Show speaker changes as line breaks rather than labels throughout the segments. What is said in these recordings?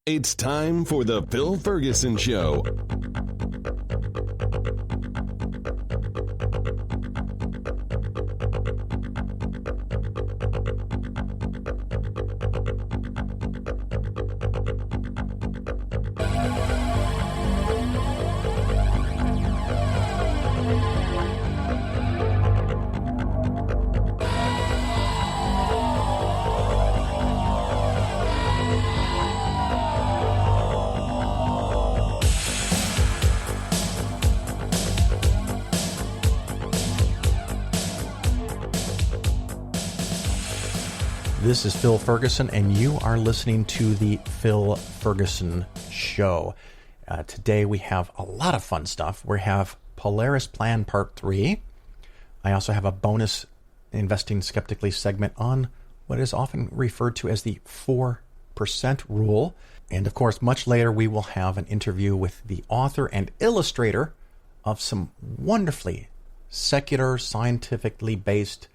It's time for the Phil Ferguson Show.
This is Phil Ferguson, and you are listening to the Phil Ferguson Show. Today we have a lot of fun stuff. We have Polaris Plan Part 3. I also have a bonus Investing Skeptically segment on what is often referred to as the 4% rule. And of course, much later we will have an interview with the author and illustrator of some wonderfully secular, scientifically based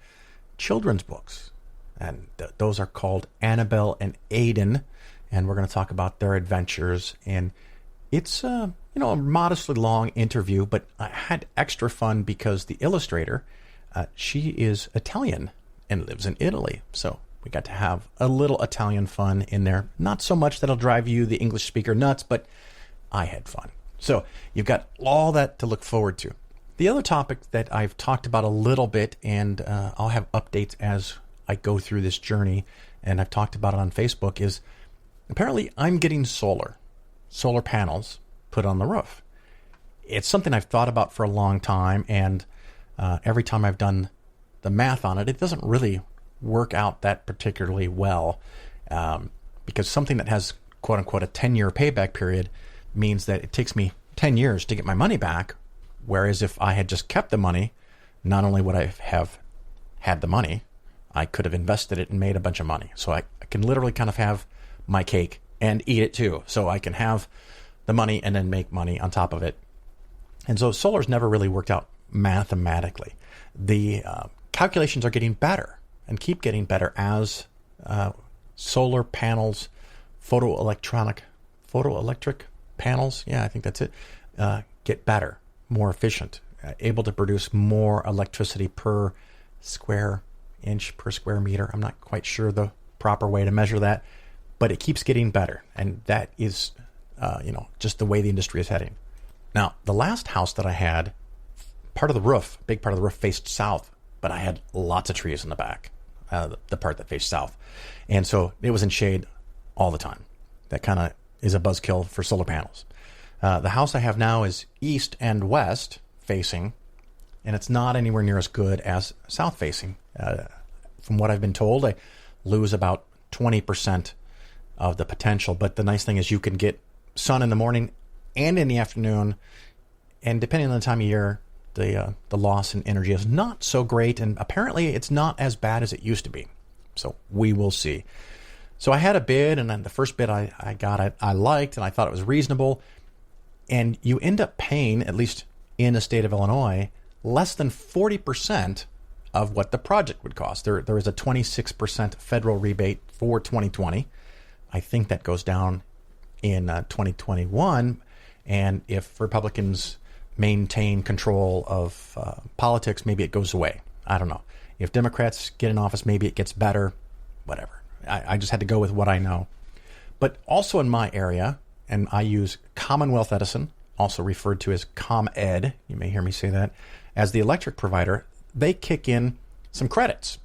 children's books. And those are called Annabelle and Aiden, and we're going to talk about their adventures. And it's a modestly long interview, but I had extra fun because the illustrator, she is Italian and lives in Italy, so we got to have a little Italian fun in there. Not so much that'll drive you, the English speaker, nuts, but I had fun. So you've got all that to look forward to. The other topic that I've talked about a little bit, and I'll have updates as I go through this journey, and I've talked about it on Facebook, is apparently I'm getting solar panels put on the roof. It's something I've thought about for a long time, and every time I've done the math on it, it doesn't really work out that particularly well, because something that has quote-unquote a 10-year payback period means that it takes me 10 years to get my money back, whereas if I had just kept the money, not only would I have had the money, I could have invested it and made a bunch of money. So I can literally kind of have my cake and eat it too. So I can have the money and then make money on top of it. And so solar's never really worked out mathematically. The calculations are getting better and keep getting better as solar panels, photoelectric panels, I think that's it, get better, more efficient, able to produce more electricity per square inch per square meter. I'm not quite sure the proper way to measure that, but it keeps getting better, and that is just the way the industry is heading. Now, the last house that I had, big part of the roof faced south, but I had lots of trees in the back, the part that faced south, and so it was in shade all the time. That kind of is a buzzkill for solar panels. The house I have now is east and west facing, and it's not anywhere near as good as south facing. From what I've been told, I lose about 20% of the potential. But the nice thing is you can get sun in the morning and in the afternoon. And depending on the time of year, the loss in energy is not so great. And apparently it's not as bad as it used to be. So we will see. So I had a bid, and then the first bid I got, I liked, and I thought it was reasonable. And you end up paying, at least in the state of Illinois, less than 40% of what the project would cost. There is a 26% federal rebate for 2020. I think that goes down in 2021. And if Republicans maintain control of politics, maybe it goes away. I don't know. If Democrats get in office, maybe it gets better. Whatever. I just had to go with what I know. But also in my area, and I use Commonwealth Edison, also referred to as ComEd, you may hear me say that, as the electric provider, they kick in some credits,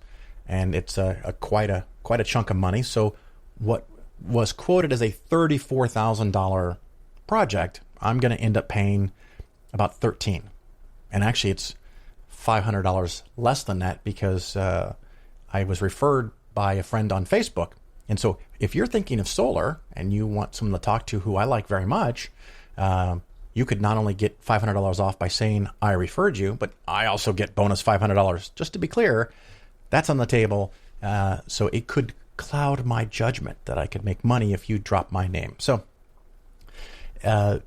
and it's quite a chunk of money. So what was quoted as a $34,000 project, I'm going to end up paying about $13,000, and actually it's $500 less than that because I was referred by a friend on Facebook. And so if you're thinking of solar and you want someone to talk to who I like very much, you could not only get $500 off by saying I referred you, but I also get bonus $500. Just to be clear, that's on the table. So it could cloud my judgment that I could make money if you drop my name. So, like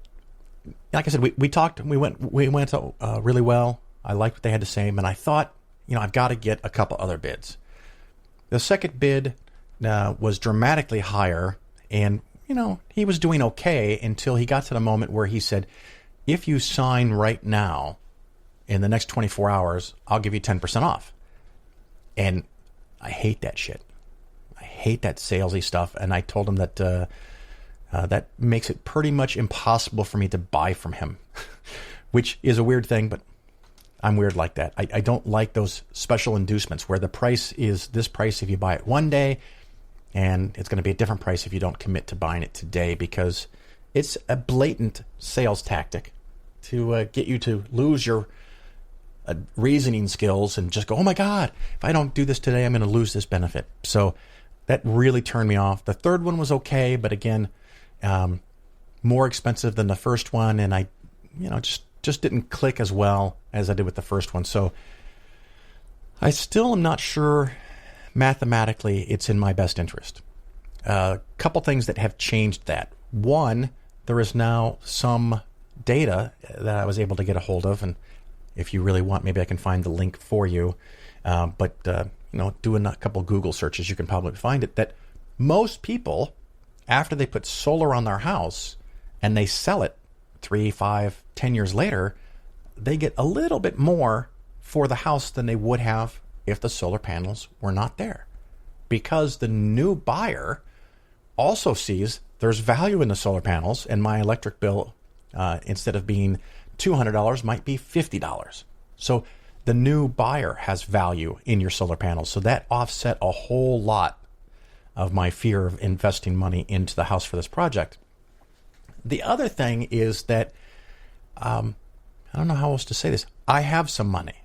I said, we talked, we went really well. I liked what they had to say, and I thought, I've got to get a couple other bids. The second bid was dramatically higher, and he was doing okay until he got to the moment where he said, if you sign right now in the next 24 hours, I'll give you 10% off. And I hate that shit. I hate that salesy stuff. And I told him that that makes it pretty much impossible for me to buy from him, which is a weird thing, but I'm weird like that. I don't like those special inducements where the price is this price if you buy it one day, and it's going to be a different price if you don't commit to buying it today, because it's a blatant sales tactic to get you to lose your reasoning skills and just go, oh my God, if I don't do this today, I'm going to lose this benefit. So that really turned me off. The third one was okay, but again, more expensive than the first one, and I, just didn't click as well as I did with the first one. So I still am not sure mathematically it's in my best interest. A couple things that have changed that. One, there is now some data that I was able to get a hold of, and if you really want, maybe I can find the link for you. But doing a couple Google searches, you can probably find it, that most people, after they put solar on their house and they sell it 3, 5, 10 years later, they get a little bit more for the house than they would have if the solar panels were not there. Because the new buyer also sees there's value in the solar panels, and my electric bill, instead of being $200, might be $50. So the new buyer has value in your solar panels. So that offset a whole lot of my fear of investing money into the house for this project. The other thing is that, I don't know how else to say this. I have some money,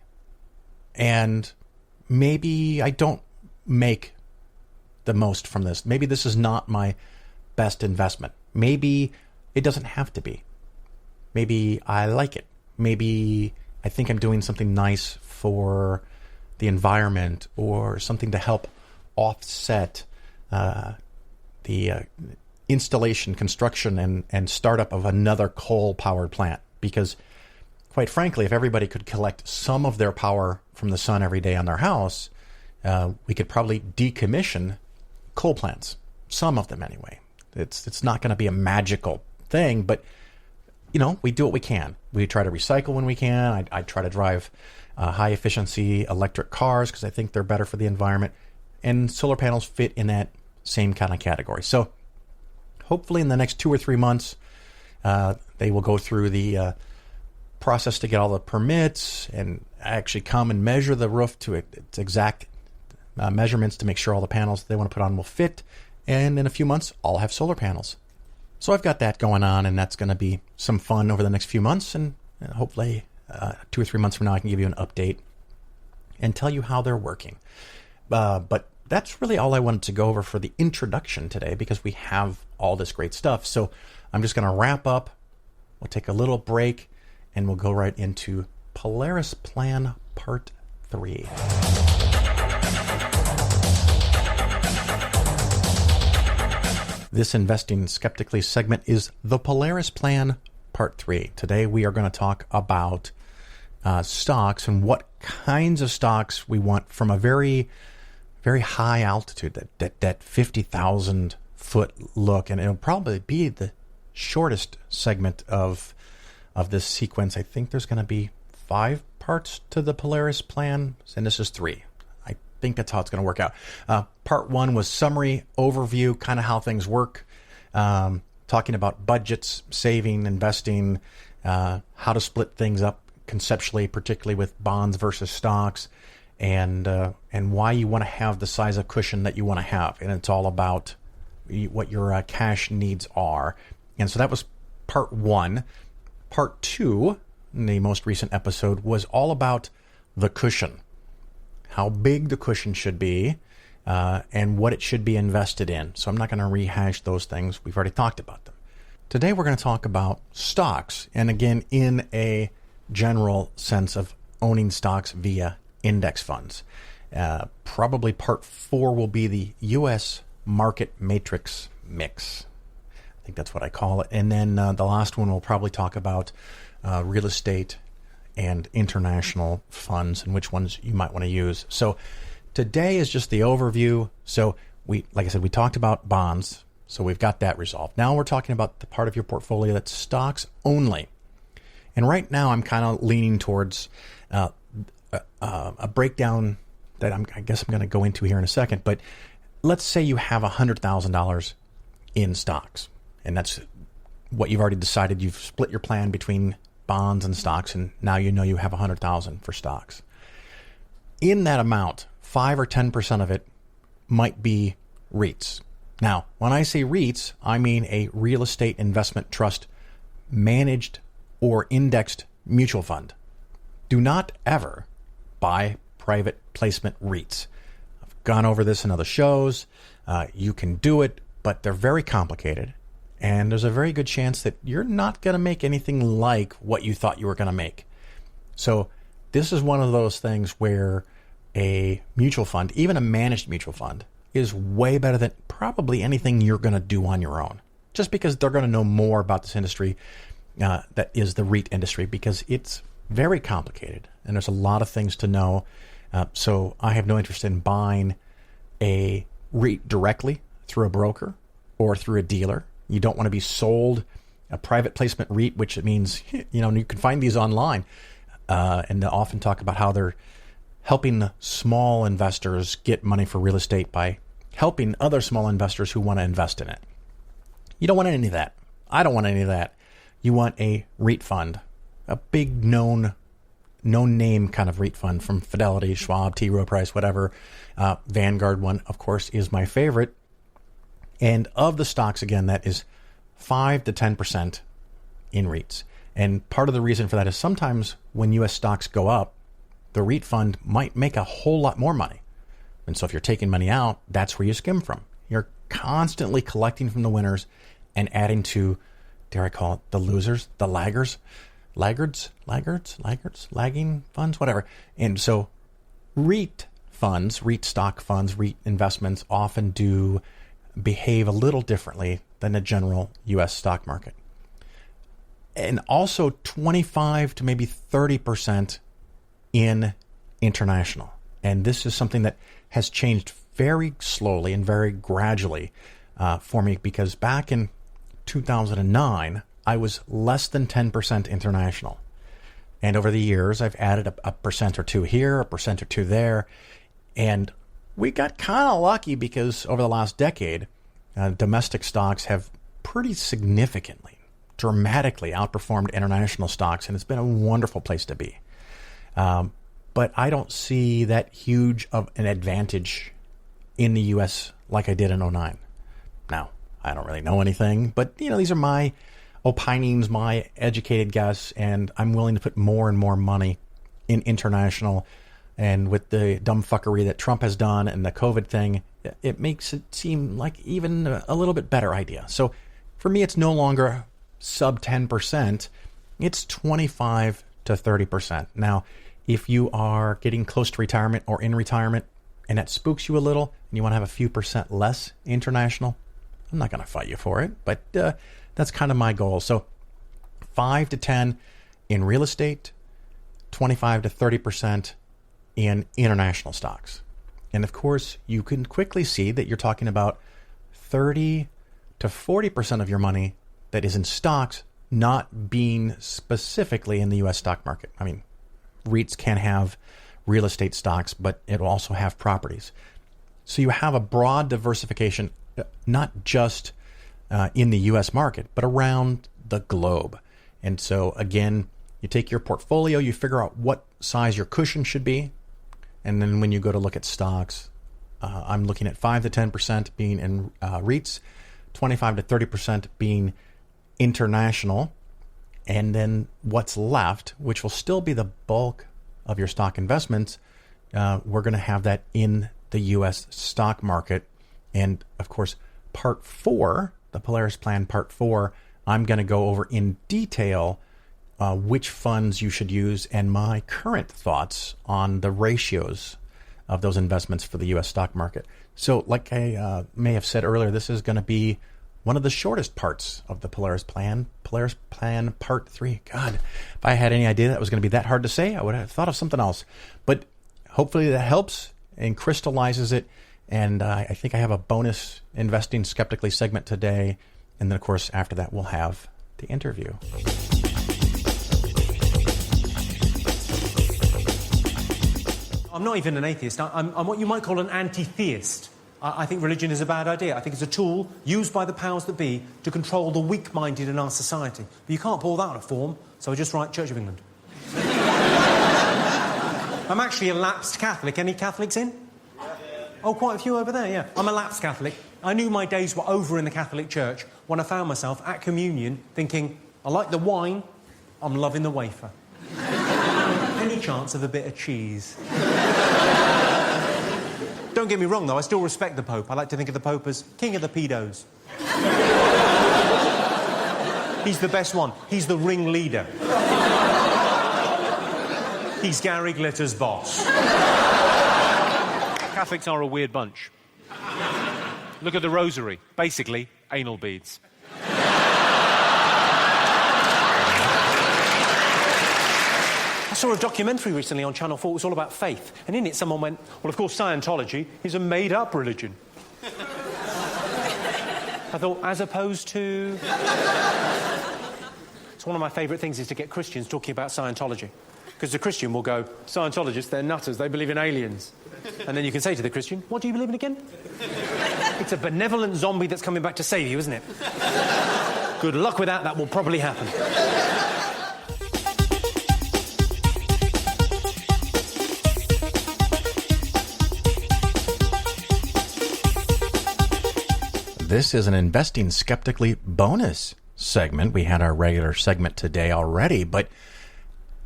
and maybe I don't make the most from this. Maybe this is not my best investment. Maybe it doesn't have to be. Maybe I like it. Maybe I think I'm doing something nice for the environment, or something to help offset the installation, construction, and startup of another coal-powered plant. Because, quite frankly, if everybody could collect some of their power from the sun every day on their house, we could probably decommission coal plants. Some of them, anyway. It's not going to be a magical thing, but we do what we can. We try to recycle when we can. I try to drive high-efficiency electric cars because I think they're better for the environment. And solar panels fit in that same kind of category. So hopefully in the next 2 or 3 months, they will go through the process to get all the permits and actually come and measure the roof to its exact measurements to make sure all the panels they want to put on will fit. And in a few months, I'll have solar panels. So I've got that going on, and that's going to be some fun over the next few months. And hopefully 2 or 3 months from now, I can give you an update and tell you how they're working. But that's really all I wanted to go over for the introduction today, because we have all this great stuff. So I'm just going to wrap up. We'll take a little break, and we'll go right into Polaris Plan Part 3. This Investing Skeptically segment is the Polaris Plan Part 3. Today we are going to talk about stocks and what kinds of stocks we want from a very, very high altitude, that 50,000 foot look. And it'll probably be the shortest segment of this sequence. I think there's going to be 5 parts to the Polaris plan, and this is 3. I think that's how it's going to work out. Part 1 was summary, overview, kind of how things work, talking about budgets, saving, investing, how to split things up conceptually, particularly with bonds versus stocks, and why you want to have the size of cushion that you want to have. And it's all about what your cash needs are. And so that was part 1. Part 2, in the most recent episode, was all about the cushion, how big the cushion should be, and what it should be invested in. So I'm not going to rehash those things. We've already talked about them. Today we're going to talk about stocks, and again, in a general sense of owning stocks via index funds. Probably part 4 will be the U.S. market matrix mix. I think that's what I call it. And then the last one will probably talk about real estate and international funds and which ones you might want to use. So today is just the overview. So like I said, we talked about bonds. So we've got that resolved. Now we're talking about the part of your portfolio that's stocks only. And right now I'm kind of leaning towards a breakdown that I guess I'm going to go into here in a second. But let's say you have $100,000 in stocks, and that's what you've already decided. You've split your plan between bonds and stocks, and now you know you have $100,000 for stocks. In that amount, 5 or 10% of it might be REITs. Now, when I say REITs, I mean a real estate investment trust managed or indexed mutual fund. Do not ever buy private placement REITs. I've gone over this in other shows. You can do it, but they're very complicated. And there's a very good chance that you're not going to make anything like what you thought you were going to make. So this is one of those things where a mutual fund, even a managed mutual fund, is way better than probably anything you're going to do on your own. Just because they're going to know more about this industry that is the REIT industry, because it's very complicated and there's a lot of things to know. So I have no interest in buying a REIT directly through a broker or through a dealer. You don't want to be sold a private placement REIT, which means, you can find these online. And they often talk about how they're helping the small investors get money for real estate by helping other small investors who want to invest in it. You don't want any of that. I don't want any of that. You want a REIT fund, a big known name kind of REIT fund from Fidelity, Schwab, T. Rowe Price, whatever. Vanguard one, of course, is my favorite. And of the stocks, again, that is 5 to 10% in REITs. And part of the reason for that is sometimes when U.S. stocks go up, the REIT fund might make a whole lot more money. And so if you're taking money out, that's where you skim from. You're constantly collecting from the winners and adding to, dare I call it, the losers, the laggards, lagging funds, whatever. And so REIT funds, REIT stock funds, REIT investments often do behave a little differently than the general U.S. stock market. And also 25 to maybe 30% in international. And this is something that has changed very slowly and very gradually for me, because back in 2009, I was less than 10% international. And over the years, I've added a percent or two here, a percent or two there. And we got kind of lucky because over the last decade, domestic stocks have pretty significantly, dramatically outperformed international stocks, and it's been a wonderful place to be. But I don't see that huge of an advantage in the U.S. like I did in 2009. Now, I don't really know anything, but these are my opinings, my educated guess, and I'm willing to put more and more money in international. And with the dumb fuckery that Trump has done and the COVID thing, it makes it seem like even a little bit better idea. So for me, it's no longer sub 10%. It's 25 to 30%. Now, if you are getting close to retirement or in retirement and that spooks you a little and you want to have a few percent less international, I'm not going to fight you for it, but that's kind of my goal. So 5 to 10 in real estate, 25 to 30% in international stocks. And of course, you can quickly see that you're talking about 30 to 40% of your money that is in stocks, not being specifically in the U.S. stock market. I mean, REITs can have real estate stocks, but it'll also have properties. So you have a broad diversification, not just in the U.S. market, but around the globe. And so again, you take your portfolio, you figure out what size your cushion should be. And then when you go to look at stocks, I'm looking at 5 to 10% being in REITs, 25 to 30% being international. And then what's left, which will still be the bulk of your stock investments, we're going to have that in the U.S. stock market. And of course, part 4, the Polaris plan part 4, I'm going to go over in detail which funds you should use and my current thoughts on the ratios of those investments for the U.S. stock market. So like I may have said earlier, this is going to be one of the shortest parts of the Polaris plan part 3. God, if I had any idea that was going to be that hard to say, I would have thought of something else. But hopefully that helps and crystallizes it. And I think I have a bonus Investing Skeptically segment today. And then, of course, after that, we'll have the interview.
I'm not even an atheist. I'm what you might call an anti-theist. I think religion is a bad idea. I think it's a tool used by the powers that be to control the weak-minded in our society. But you can't pull that out of form, so I just write Church of England. I'm actually a lapsed Catholic. Any Catholics in? Oh, quite a few over there, yeah. I'm a lapsed Catholic. I knew my days were over in the Catholic Church when I found myself at communion thinking, I like the wine, I'm loving the wafer. Any chance of a bit of cheese? Don't get me wrong, though, I still respect the Pope. I like to think of the Pope as king of the pedos. He's the best one. He's the ringleader. He's Gary Glitter's boss. Catholics are a weird bunch. Look at the rosary. Basically, anal beads. I saw a documentary recently on Channel 4. It was all about faith. And in it, someone went, well, of course, Scientology is a made-up religion. I thought, as opposed to... It's one of my favourite things is to get Christians talking about Scientology. Because the Christian will go, Scientologists, they're nutters, they believe in aliens. And then you can say to the Christian, what do you believe in again? It's a benevolent zombie that's coming back to save you, isn't it? Good luck with that, that will probably happen.
This is an Investing Skeptically bonus segment. We had our regular segment today already, but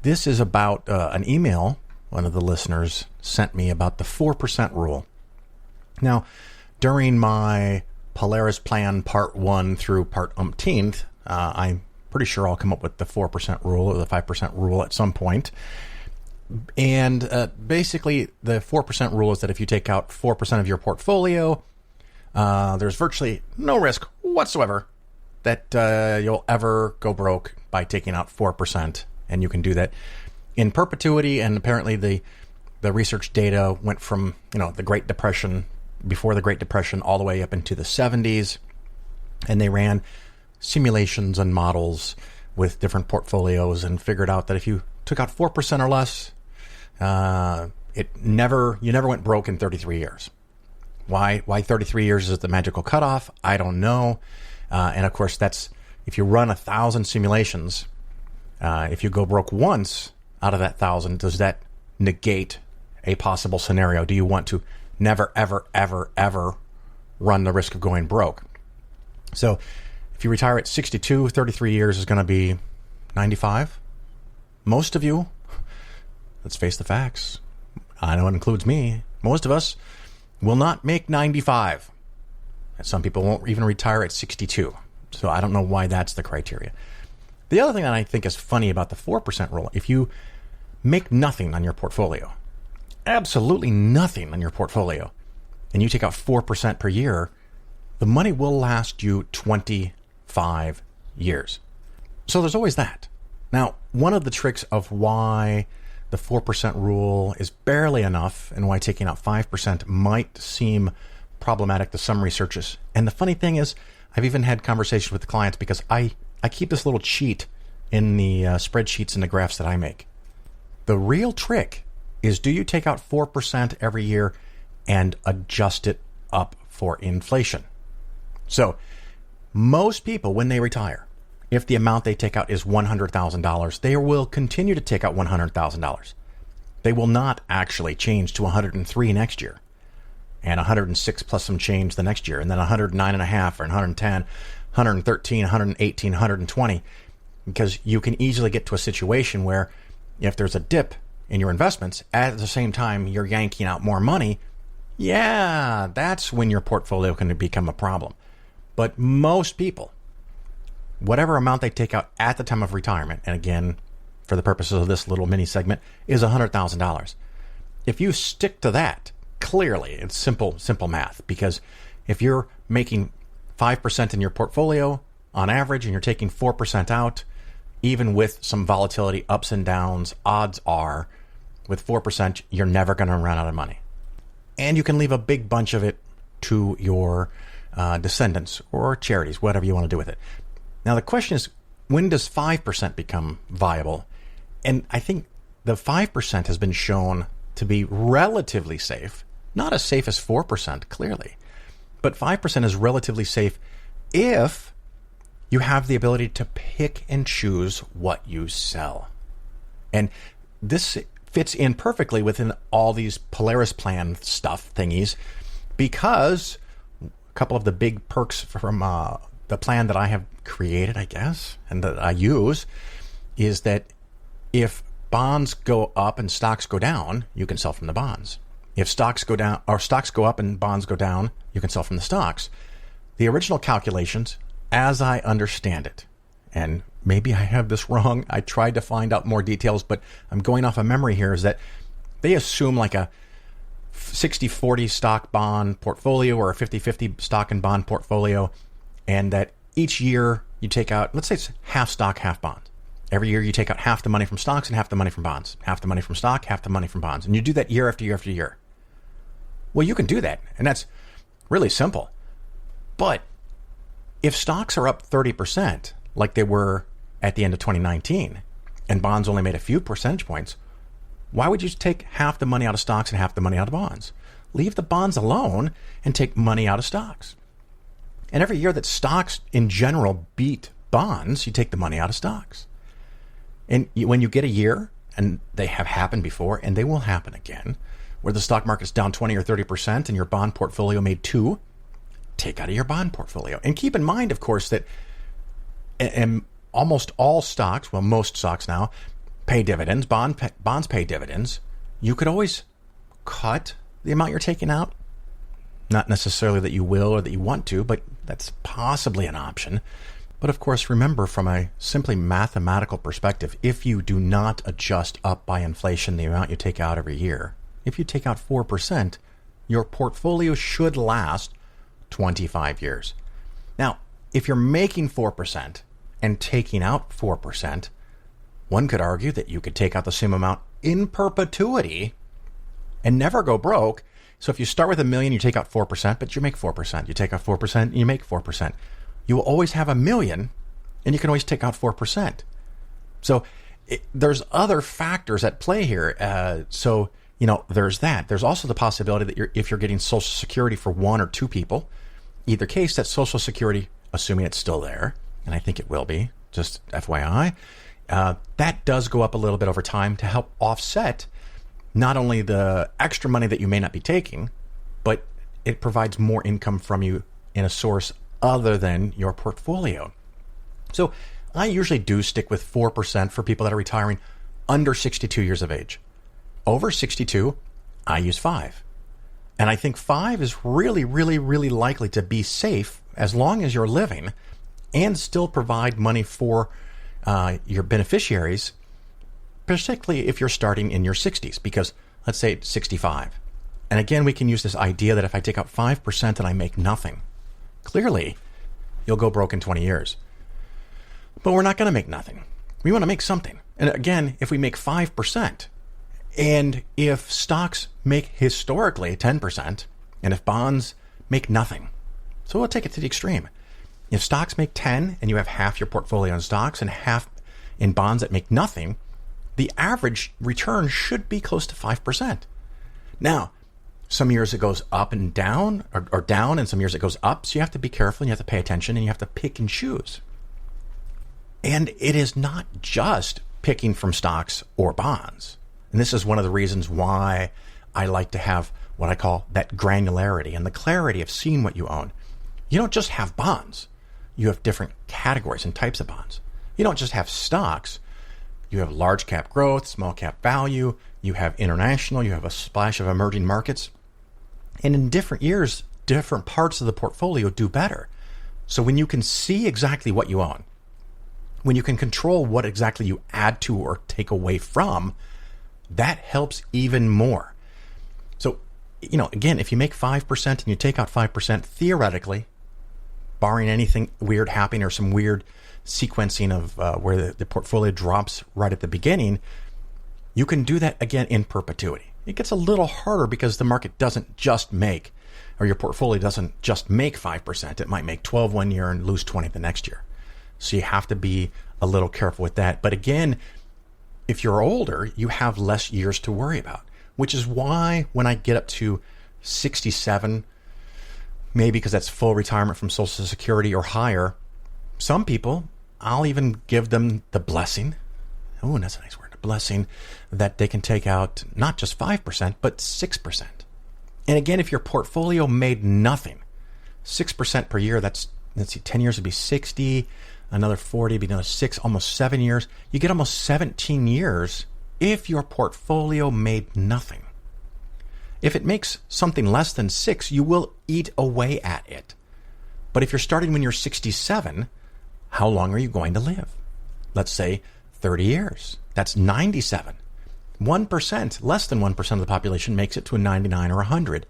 this is about an email one of the listeners sent me about the 4% rule. Now, during my Polaris plan part 1 through part umpteenth, I'm pretty sure I'll come up with the 4% rule or the 5% rule at some point. And basically, the 4% rule is that if you take out 4% of your portfolio, there's virtually no risk whatsoever that you'll ever go broke by taking out 4%. And you can do that in perpetuity. And apparently the research data went from, the Great Depression, before the Great Depression, all the way up into the 70s. And they ran simulations and models with different portfolios and figured out that if you took out 4% or less, you never went broke in 33 years. Why 33 years is the magical cutoff? I don't know. And of course, that's if you run 1,000 simulations. If you go broke once out of that 1,000, does that negate a possible scenario? Do you want to never, ever, ever, ever run the risk of going broke? So if you retire at 62, 33 years is going to be 95. Most of you, let's face the facts, I know it includes me, most of us will not make 95. And some people won't even retire at 62. So I don't know why that's the criteria. The other thing that I think is funny about the 4% rule, if you make nothing on your portfolio, absolutely nothing on your portfolio, and you take out 4% per year, the money will last you 25 years. So there's always that. Now, one of the tricks of why the 4% rule is barely enough and why taking out 5% might seem problematic to some researchers. And the funny thing is, I've even had conversations with clients because I keep this little cheat in the spreadsheets and the graphs that I make. The real trick is, do you take out 4% every year and adjust it up for inflation? So most people, when they retire, if the amount they take out is $100,000, they will continue to take out $100,000. They will not actually change to 103 next year, and 106 plus some change the next year, and then 109 and a half, or 110, 113, 118, 120, because you can easily get to a situation where if there's a dip in your investments, at the same time you're yanking out more money, that's when your portfolio can become a problem. But most people, whatever amount they take out at the time of retirement, and again, for the purposes of this little mini segment, is $100,000. If you stick to that, clearly, it's simple math, because if you're making 5% in your portfolio on average and you're taking 4% out, even with some volatility, ups and downs, odds are with 4%, you're never going to run out of money. and you can leave a big bunch of it to your descendants or charities, whatever you want to do with it. Now, the question is, when does 5% become viable? And I think the 5% has been shown to be relatively safe, not as safe as 4%, clearly, but 5% is relatively safe if you have the ability to pick and choose what you sell. And this fits in perfectly within all these Polaris plan stuff thingies, because a couple of the big perks from the plan that I have created, I guess, and that I use, is that if bonds go up and stocks go down, you can sell from the bonds. If stocks go down or stocks go up and bonds go down, you can sell from the stocks. The original calculations, as I understand it, and maybe I have this wrong, I tried to find out more details, but I'm going off of memory here, is that they assume like a 60-40 stock bond portfolio or a 50-50 stock and bond portfolio, and that each year you take out, let's say it's half stock, half bond. Every year you take out half the money from stocks and half the money from bonds. Half the money from stock, half the money from bonds. And you do that year after year after year. Well, you can do that, and that's really simple. But if stocks are up 30%, like they were at the end of 2019, and bonds only made a few percentage points, why would you take half the money out of stocks and half the money out of bonds? Leave the bonds alone and take money out of stocks. And every year that stocks in general beat bonds, you take the money out of stocks. And when you get a year, and they have happened before, and they will happen again, where the stock market's down 20 or 30% and your bond portfolio made 2%, take out of your bond portfolio. And keep in mind, of course, that almost all stocks, well, most stocks now, pay dividends. Bonds pay dividends. You could always cut the amount you're taking out. Not necessarily that you will or that you want to, but that's possibly an option. But of course, remember, from a simply mathematical perspective, if you do not adjust up by inflation the amount you take out every year, if you take out 4%, your portfolio should last 25 years. Now, if you're making 4% and taking out 4%, one could argue that you could take out the same amount in perpetuity and never go broke. So if you start with $1 million, you take out 4%, but you make 4%. You take out 4%, and you make 4%. You will always have $1 million, and you can always take out 4%. So there's other factors at play here. So, there's that. There's also the possibility that if you're getting Social Security for one or two people, either case, that Social Security, assuming it's still there, and I think it will be, just FYI, that does go up a little bit over time to help offset not only the extra money that you may not be taking, but it provides more income from you in a source other than your portfolio. So I usually do stick with 4% for people that are retiring under 62 years of age. Over 62, I use 5. And I think 5 is really, really, really likely to be safe as long as you're living and still provide money for your beneficiaries, particularly if you're starting in your 60s, because let's say it's 65. And again, we can use this idea that if I take out 5% and I make nothing, clearly you'll go broke in 20 years. But we're not going to make nothing. We want to make something. And again, if we make 5%, and if stocks make historically 10%, and if bonds make nothing, so we'll take it to the extreme. If stocks make 10 and you have half your portfolio in stocks and half in bonds that make nothing, the average return should be close to 5%. Now, some years it goes up and down, or down, and some years it goes up. So you have to be careful, and you have to pay attention, and you have to pick and choose. And it is not just picking from stocks or bonds. And this is one of the reasons why I like to have what I call that granularity and the clarity of seeing what you own. You don't just have bonds. You have different categories and types of bonds. You don't just have stocks. You have large cap growth, small cap value. You have international. You have a splash of emerging markets. And in different years, different parts of the portfolio do better. So when you can see exactly what you own, when you can control what exactly you add to or take away from, that helps even more. So, again, if you make 5% and you take out 5%, theoretically, barring anything weird happening or some weird sequencing of where the portfolio drops right at the beginning, you can do that again in perpetuity. it gets a little harder because the market doesn't just make, or your portfolio doesn't just make 5%. It might make 12 one year and lose 20 the next year. So you have to be a little careful with that. But again, if you're older, you have less years to worry about, which is why when I get up to 67, maybe because that's full retirement from Social Security or higher, some people, I'll even give them the blessing. Oh, that's a nice word. A blessing that they can take out not just 5%, but 6%. And again, if your portfolio made nothing, 6% per year, that's, let's see, 10 years would be 60, another 40 would be another 6, almost 7 years. You get almost 17 years if your portfolio made nothing. If it makes something less than 6, you will eat away at it. But if you're starting when you're 67, how long are you going to live? Let's say 30 years. That's 97. 1%, less than 1% of the population makes it to a 99 or 100.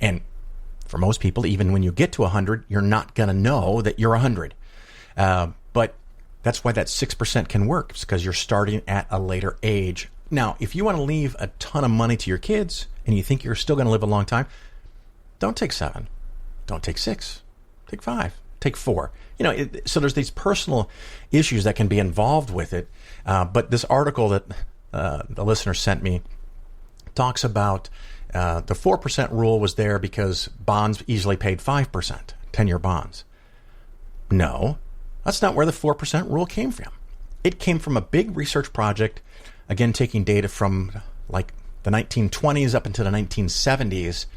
And for most people, even when you get to 100, you're not going to know that you're 100. But that's why that 6% can work. It's because you're starting at a later age. Now, if you want to leave a ton of money to your kids and you think you're still going to live a long time, don't take 7. Don't take 6. Take 5. Take 4. So there's these personal issues that can be involved with it. But this article that the listener sent me talks about the 4% rule was there because bonds easily paid 5%, 10-year bonds. No, that's not where the 4% rule came from. It came from a big research project, again, taking data from like the 1920s up into the 1970s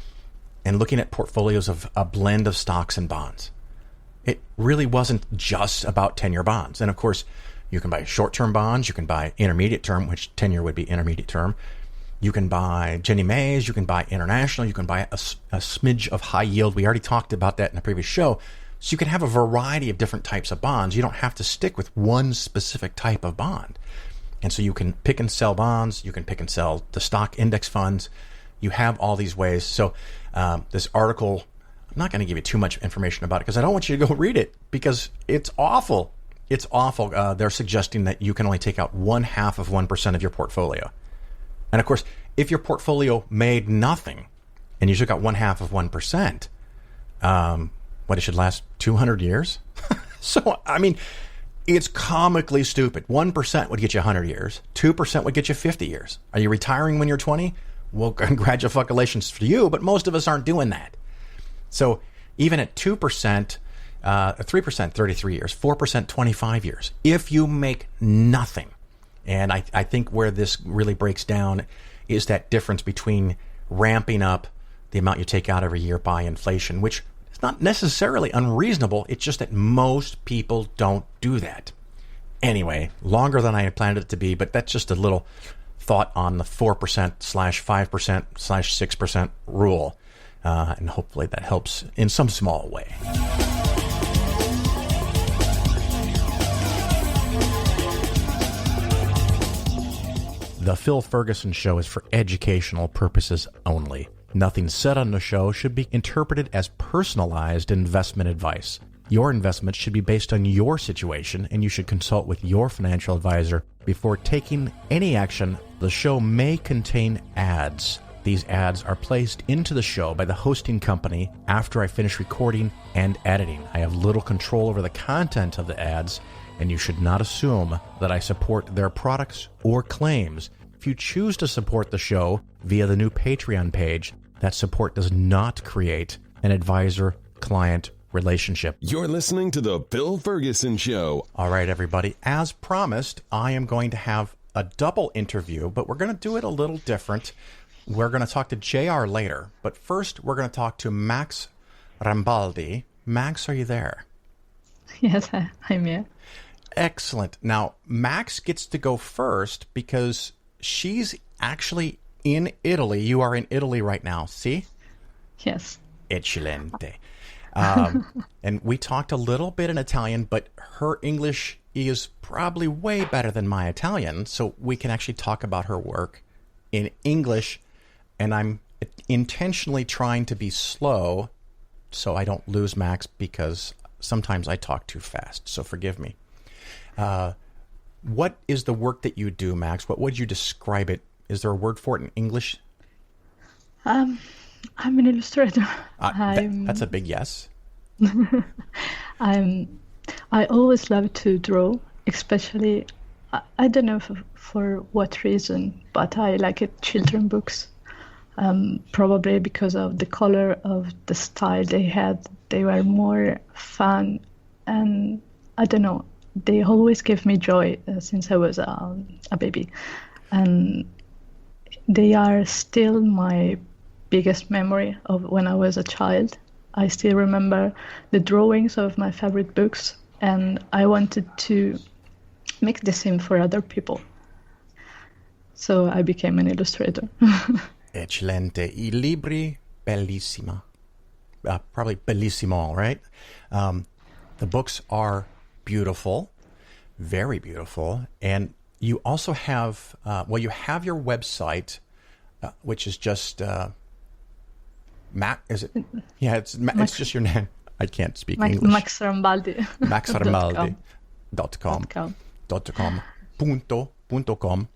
and looking at portfolios of a blend of stocks and bonds. It really wasn't just about 10-year bonds. And of course, you can buy short-term bonds, you can buy intermediate term, which 10-year would be intermediate term. You can buy Ginnie Mae's, you can buy international, you can buy a smidge of high yield. We already talked about that in a previous show. So you can have a variety of different types of bonds. You don't have to stick with one specific type of bond. And so you can pick and sell bonds, you can pick and sell the stock index funds. You have all these ways. So this article, I'm not going to give you too much information about it because I don't want you to go read it because it's awful. It's awful. They're suggesting that you can only take out 0.5% of your portfolio. And of course, if your portfolio made nothing and you took out 0.5%, it should last 200 years? So, I mean, it's comically stupid. 1% would get you 100 years. 2% would get you 50 years. Are you retiring when you're 20? Well, congratulations for you, but most of us aren't doing that. So even at 2%, 3%, 33 years, 4%, 25 years, if you make nothing. And I think where this really breaks down is that difference between ramping up the amount you take out every year by inflation, which is not necessarily unreasonable. It's just that most people don't do that. Anyway, longer than I had planned it to be, but that's just a little thought on the 4%/5%/6% rule. And hopefully that helps in some small way. The Phil Ferguson Show is for educational purposes only. Nothing said on the show should be interpreted as personalized investment advice. Your investments should be based on your situation, and you should consult with your financial advisor before taking any action. The show may contain ads. These ads are placed into the show by the hosting company after I finish recording and editing. I have little control over the content of the ads, and you should not assume that I support their products or claims. If you choose to support the show via the new Patreon page, that support does not create an advisor-client relationship.
You're listening to The Phil Ferguson Show.
All right, everybody. As promised, I am going to have a double interview, but we're going to do it a little different. We're going to talk to JR later, but first we're going to talk to Max Rambaldi. Max, are you there?
Yes, I'm here.
Excellent. Now, Max gets to go first because she's actually in Italy. You are in Italy right now, see?
Yes.
Eccellente. And we talked a little bit in Italian, but her English is probably way better than my Italian, so we can actually talk about her work in English. And I'm intentionally trying to be slow so I don't lose Max because sometimes I talk too fast, so forgive me. What is the work that you do, Max? What would you describe it? Is there a word for it in English?
I'm an illustrator.
That's a big yes.
I always love to draw, especially, I don't know for what reason, but I like it, children books. Probably because of the color of the style they had. They were more fun, and I don't know, they always gave me joy since I was a baby. And they are still my biggest memory of when I was a child. I still remember the drawings of my favorite books, and I wanted to make the same for other people. So I became an illustrator.
Eccellente. I libri, bellissima. Probably bellissimo, right? The books are beautiful, very beautiful. And you also have, you have your website, which is just... is it? Yeah, it's just your name. I can't speak English.
Max Rambaldi.
maxrambaldi.com.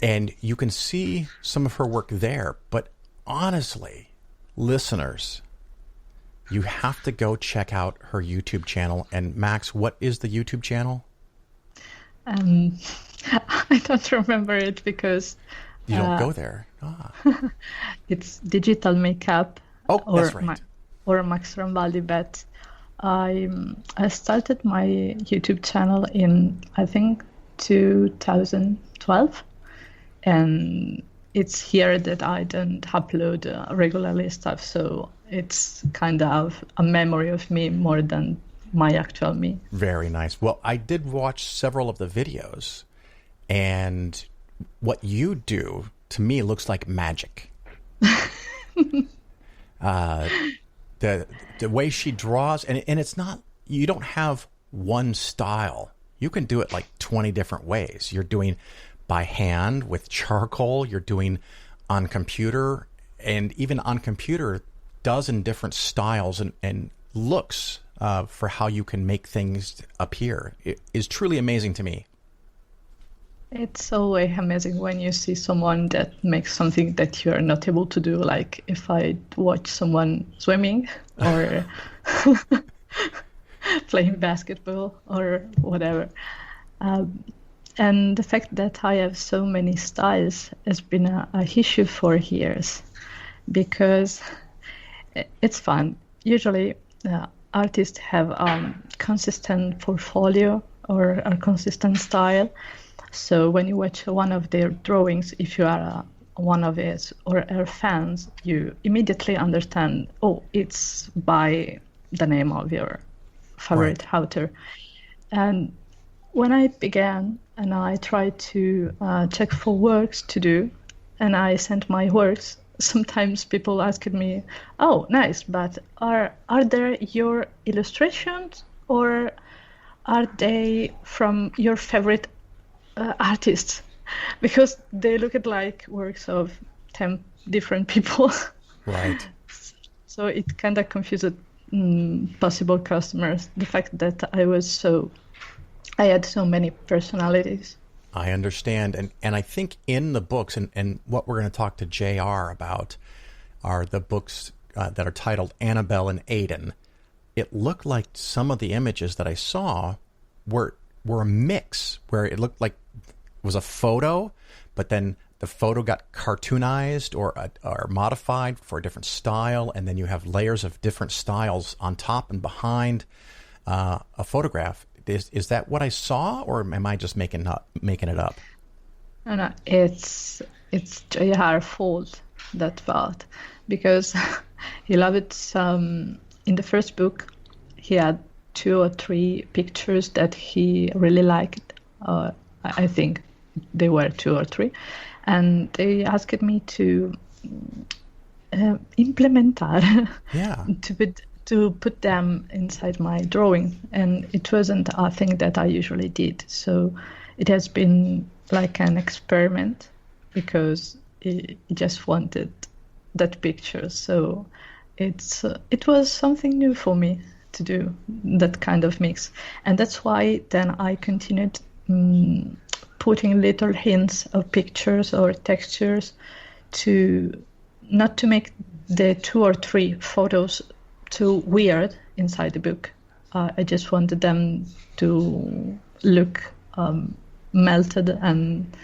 And you can see some of her work there. But honestly, listeners, you have to go check out her YouTube channel. And Max, what is the YouTube channel?
I don't remember it because...
You don't go there.
It's Digital Makeup.
Oh, that's right.
Or Max Rambaldi, but I started my YouTube channel in, I think, 2012. And it's here that I don't upload regularly stuff, so it's kind of a memory of me more than my actual me.
Very nice. Well, I did watch several of the videos, and what you do, to me, looks like magic. The way she draws, and it's not, you don't have one style. You can do it like 20 different ways. You're doing by hand with charcoal, you're doing on computer, and even on computer, dozen different styles and looks for how you can make things appear. It is truly amazing to me.
It's always amazing when you see someone that makes something that you are not able to do, like if I watch someone swimming or playing basketball or whatever. And the fact that I have so many styles has been a issue for years, because it's fun. Usually artists have a consistent portfolio or a consistent style. So when you watch one of their drawings, if you are one of his or her fans, you immediately understand, oh, it's by the name of your favorite author. And when I began and I tried to check for works to do, and I sent my works, sometimes people asked me, oh, nice, but are there your illustrations or are they from your favorite artists? Because they look at like works of 10 different people.
Right.
So it kind of confused possible customers, the fact that I had so many personalities.
I understand. And I think in the books, and what we're going to talk to JR about are the books that are titled Annabelle and Aiden. It looked like some of the images that I saw were a mix, where it looked like it was a photo, but then the photo got cartoonized or modified for a different style, and then you have layers of different styles on top and behind a photograph. Is that what I saw, or am I just making it up?
No, it's JR fault, that part, because he loved it. In the first book, he had 2 or 3 pictures that he really liked. I think they were 2 or 3, and they asked me to implementar, to put them inside my drawing, and it wasn't a thing that I usually did. So it has been like an experiment, because he just wanted that picture. So it was something new for me to do that kind of mix, and that's why then I continued putting little hints of pictures or textures to not to make the 2 or 3 photos too weird inside the book. I just wanted them to look melted, and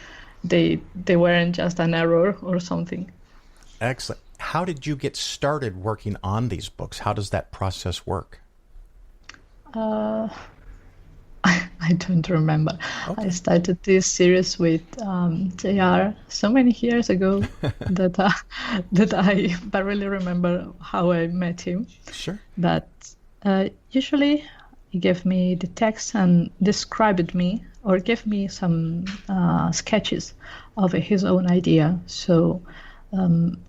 they weren't just an error or something.
Excellent. How did you get started working on these books? How does that process work?
I don't remember.
Okay.
I started this series with JR so many years ago that I barely remember how I met him.
Sure.
But usually he gave me the text and described me or gave me some sketches of his own idea. So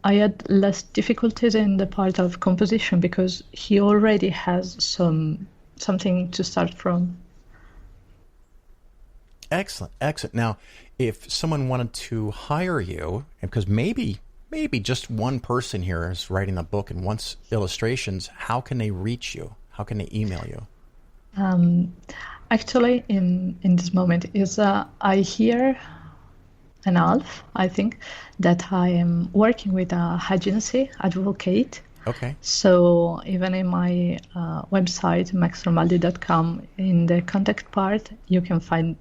I had less difficulties in the part of composition because he already has something to start from.
Excellent, excellent. Now, if someone wanted to hire you, because maybe just one person here is writing a book and wants illustrations, how can they reach you? How can they email you?
Actually, in this moment is I hear an half, I think, that I am working with a agency advocate.
Okay.
So even in my website, maxrambaldi.com, in the contact part, you can find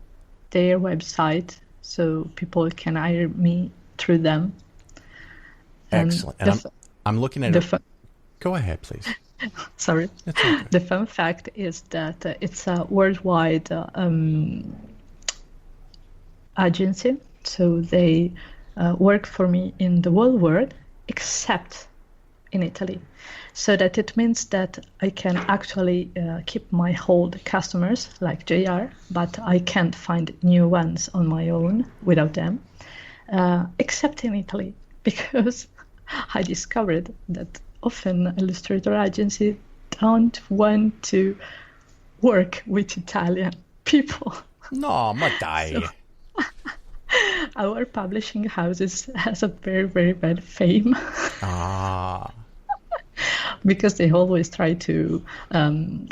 their website, so people can hire me through them.
Excellent. And I'm looking at it. Go ahead, please.
Sorry.
Okay.
The fun fact is that it's a worldwide agency, so they work for me in the whole world except in Italy. So that it means that I can actually keep my old customers like JR, but I can't find new ones on my own without them, except in Italy, because I discovered that often illustrator agencies don't want to work with Italian people.
No, ma dai.
Our publishing houses has a very, very bad fame.
Ah.
Because they always try to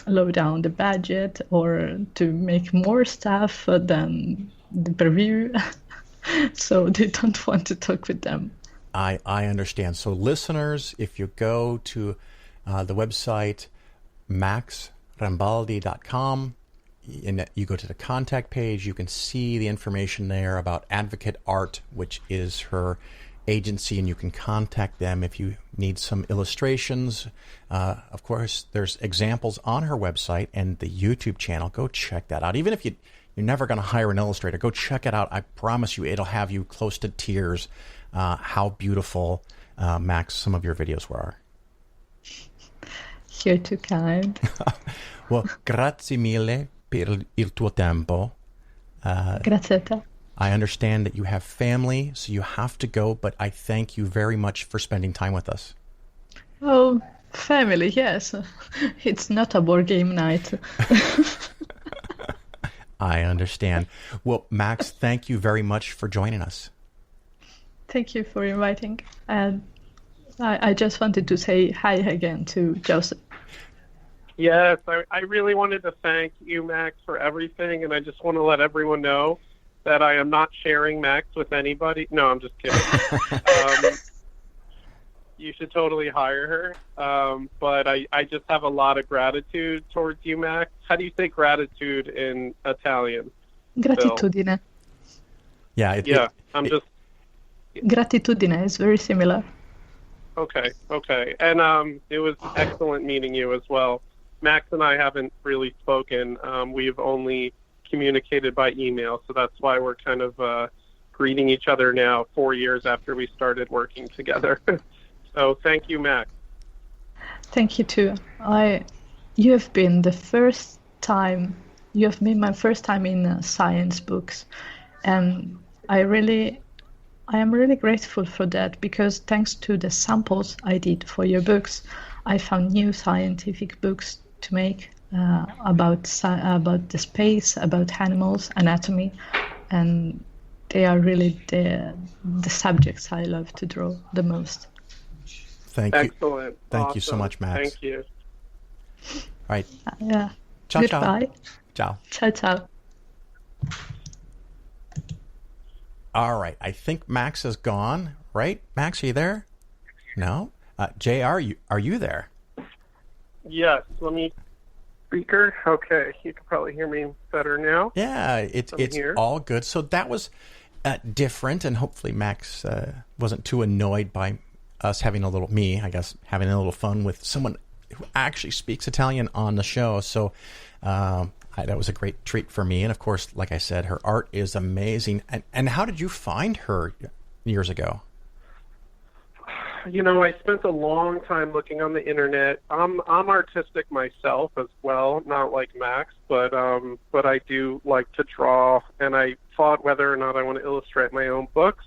low down the budget or to make more stuff than the preview. So they don't want to talk with them.
I understand. So listeners, if you go to the website maxrambaldi.com and you go to the contact page, you can see the information there about Advocate Art, which is her agency, and you can contact them if you need some illustrations. Of course, there's examples on her website and the YouTube channel. Go check that out. Even if you're never going to hire an illustrator, go check it out. I promise you it'll have you close to tears how beautiful, Max, some of your videos were.
You're too kind.
Well, grazie mille per il tuo tempo.
Grazie a te.
I understand that you have family, so you have to go, but I thank you very much for spending time with us.
Oh, family, yes. It's not a board game night.
I understand. Well, Max, thank you very much for joining us.
Thank you for inviting. And I just wanted to say hi again to Joseph.
Yes, I really wanted to thank you, Max, for everything, and I just want to let everyone know that I am not sharing Max with anybody. No, I'm just kidding. You should totally hire her. But I just have a lot
gratitude
towards you, Max. How do you say gratitude in Italian?
Gratitudine.
Yeah.
Gratitudine is very similar.
Okay. And it was excellent meeting you as well. Max and I haven't really spoken. We've only communicated by email, so that's why we're kind of greeting each other now 4 years after we started working together. So thank you, Max.
Thank you too. You have been my first time in science books, and I am really grateful for that, because thanks to the samples I did for your books, I found new scientific books to make about the space, about animals, anatomy, and they are really the subjects I love to draw the most.
Thank you.
Excellent.
Thank you so much, Max.
Thank you.
All right.
Yeah.
Ciao,
Goodbye.
Ciao.
Ciao, ciao.
All right. I think Max is gone, right? Max, are you there? No? JR, are you there?
Yes. Let me speaker. Okay, you can probably hear me better now.
Yeah, it's
here.
all good. So that was different, and hopefully Max wasn't too annoyed by us having a little fun with someone who actually speaks Italian on the show. So that was a great treat for me. And of course, like I said, her art is amazing. And how did you find her years ago?
I spent a long time looking on the internet. I'm artistic myself as well, not like Max, but I do like to draw, and I thought whether or not I want to illustrate my own books.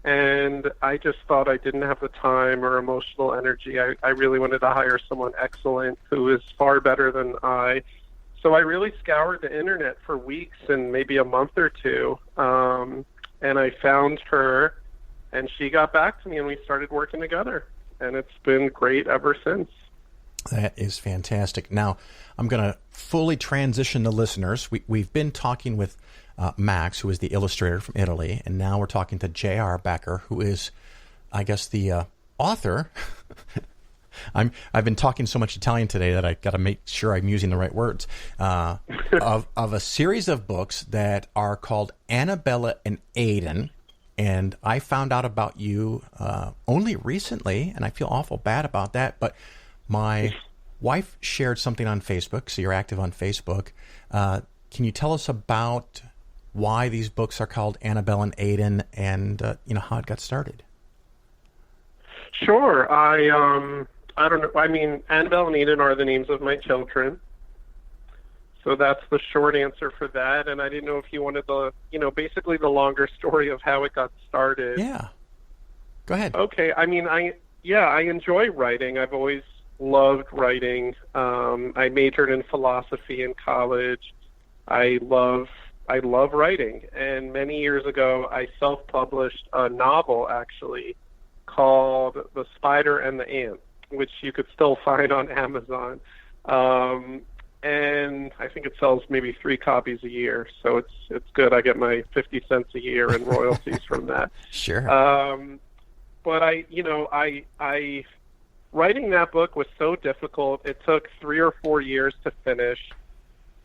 And I just thought I didn't have the time or emotional energy. I really wanted to hire someone excellent who is far better than I. So I really scoured the internet for weeks and maybe a month or two, and I found her, and she got back to me, and we started working together. And it's been great ever since.
That is fantastic. Now, I'm going to fully transition the listeners. We've been talking with Max, who is the illustrator from Italy, and now we're talking to J.R. Becker, who is, I guess, the author. I've been talking so much Italian today that I got to make sure I'm using the right words, of a series of books that are called Annabelle and Aiden. And I found out about you only recently, and I feel awful bad about that, but my wife shared something on Facebook, so you're active on Facebook. Can you tell us about why these books are called Annabelle and Aiden, and how it got started?
Sure. I don't know. I mean, Annabelle and Aiden are the names of my children. So that's the short answer for that. And I didn't know if you wanted basically the longer story of how it got started.
Yeah. Go ahead.
Okay. I mean, I enjoy writing. I've always loved writing. I majored in philosophy in college. I love writing. And many years ago, I self-published a novel, actually, called The Spider and the Ant, which you could still find on Amazon. And I think it sells maybe 3 copies a year, so it's good. I get my 50 cents a year in royalties from that.
Sure.
But I writing that book was so difficult. It took 3 or 4 years to finish,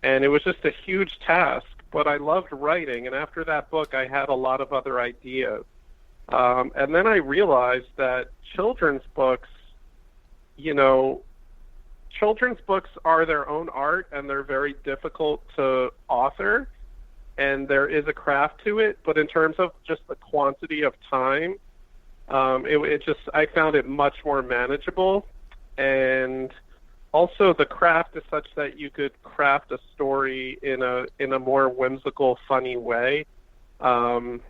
and it was just a huge task. But I loved writing, and after that book, I had a lot of other ideas. And then I realized that children's books are their own art, and they're very difficult to author, and there is a craft to it. But in terms of just the quantity of time, I found it much more manageable. And also the craft is such that you could craft a story in a more whimsical, funny way. And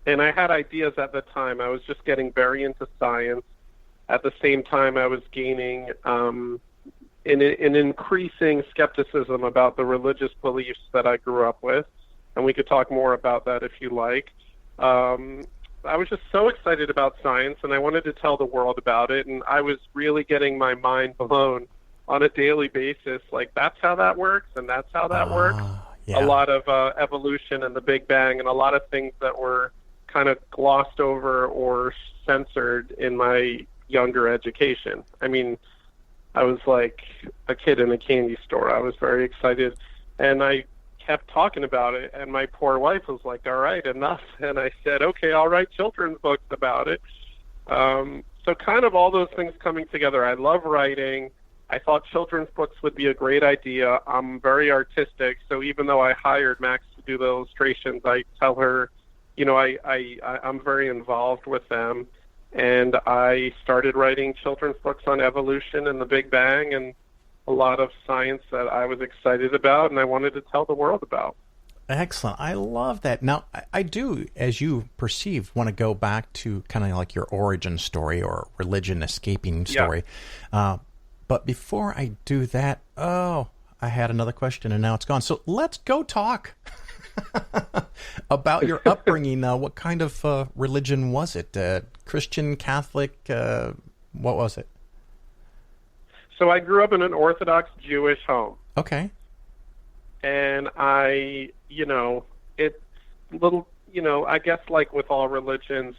I had ideas at the time. I was just getting very into science. At the same time, I was gaining an increasing skepticism about the religious beliefs that I grew up with, and we could talk more about that if you like. I was just so excited about science, and I wanted to tell the world about it, and I was really getting my mind blown on a daily basis. Like, that's how that works, and that's how that works.
Yeah.
A lot of evolution and the Big Bang, and a lot of things that were kind of glossed over or censored in my younger education. I mean, I was like a kid in a candy store. I was very excited, and I kept talking about it, and my poor wife was like, all right, enough. And I said, okay, I'll write children's books about it. So kind of all those things coming together. I love writing. I thought children's books would be a great idea. I'm very artistic, so even though I hired Max to do the illustrations, I tell her, I'm very involved with them. And I started writing children's books on evolution and the Big Bang and a lot of science that I was excited about and I wanted to tell the world about.
Excellent. I love that. Now, I do, as you perceive, want to go back to kind of like your origin story or religion escaping story. Yeah. But before I do that, I had another question and now it's gone. So let's go talk about your upbringing. What kind of religion was it? Christian, Catholic? What was it?
So I grew up in an Orthodox Jewish home.
Okay.
And I guess like with all religions,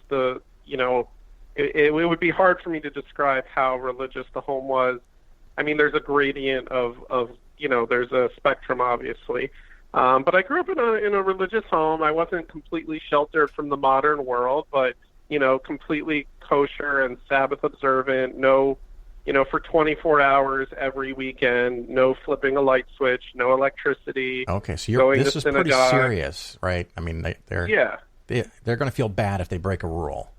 it would be hard for me to describe how religious the home was. I mean, there's a gradient of there's a spectrum, obviously. But I grew up in a religious home. I wasn't completely sheltered from the modern world, but, completely kosher and Sabbath observant, no, for 24 hours every weekend, no flipping a light switch, no electricity.
Okay, so this is pretty serious, right? I mean, they're going to feel bad if they break a rule.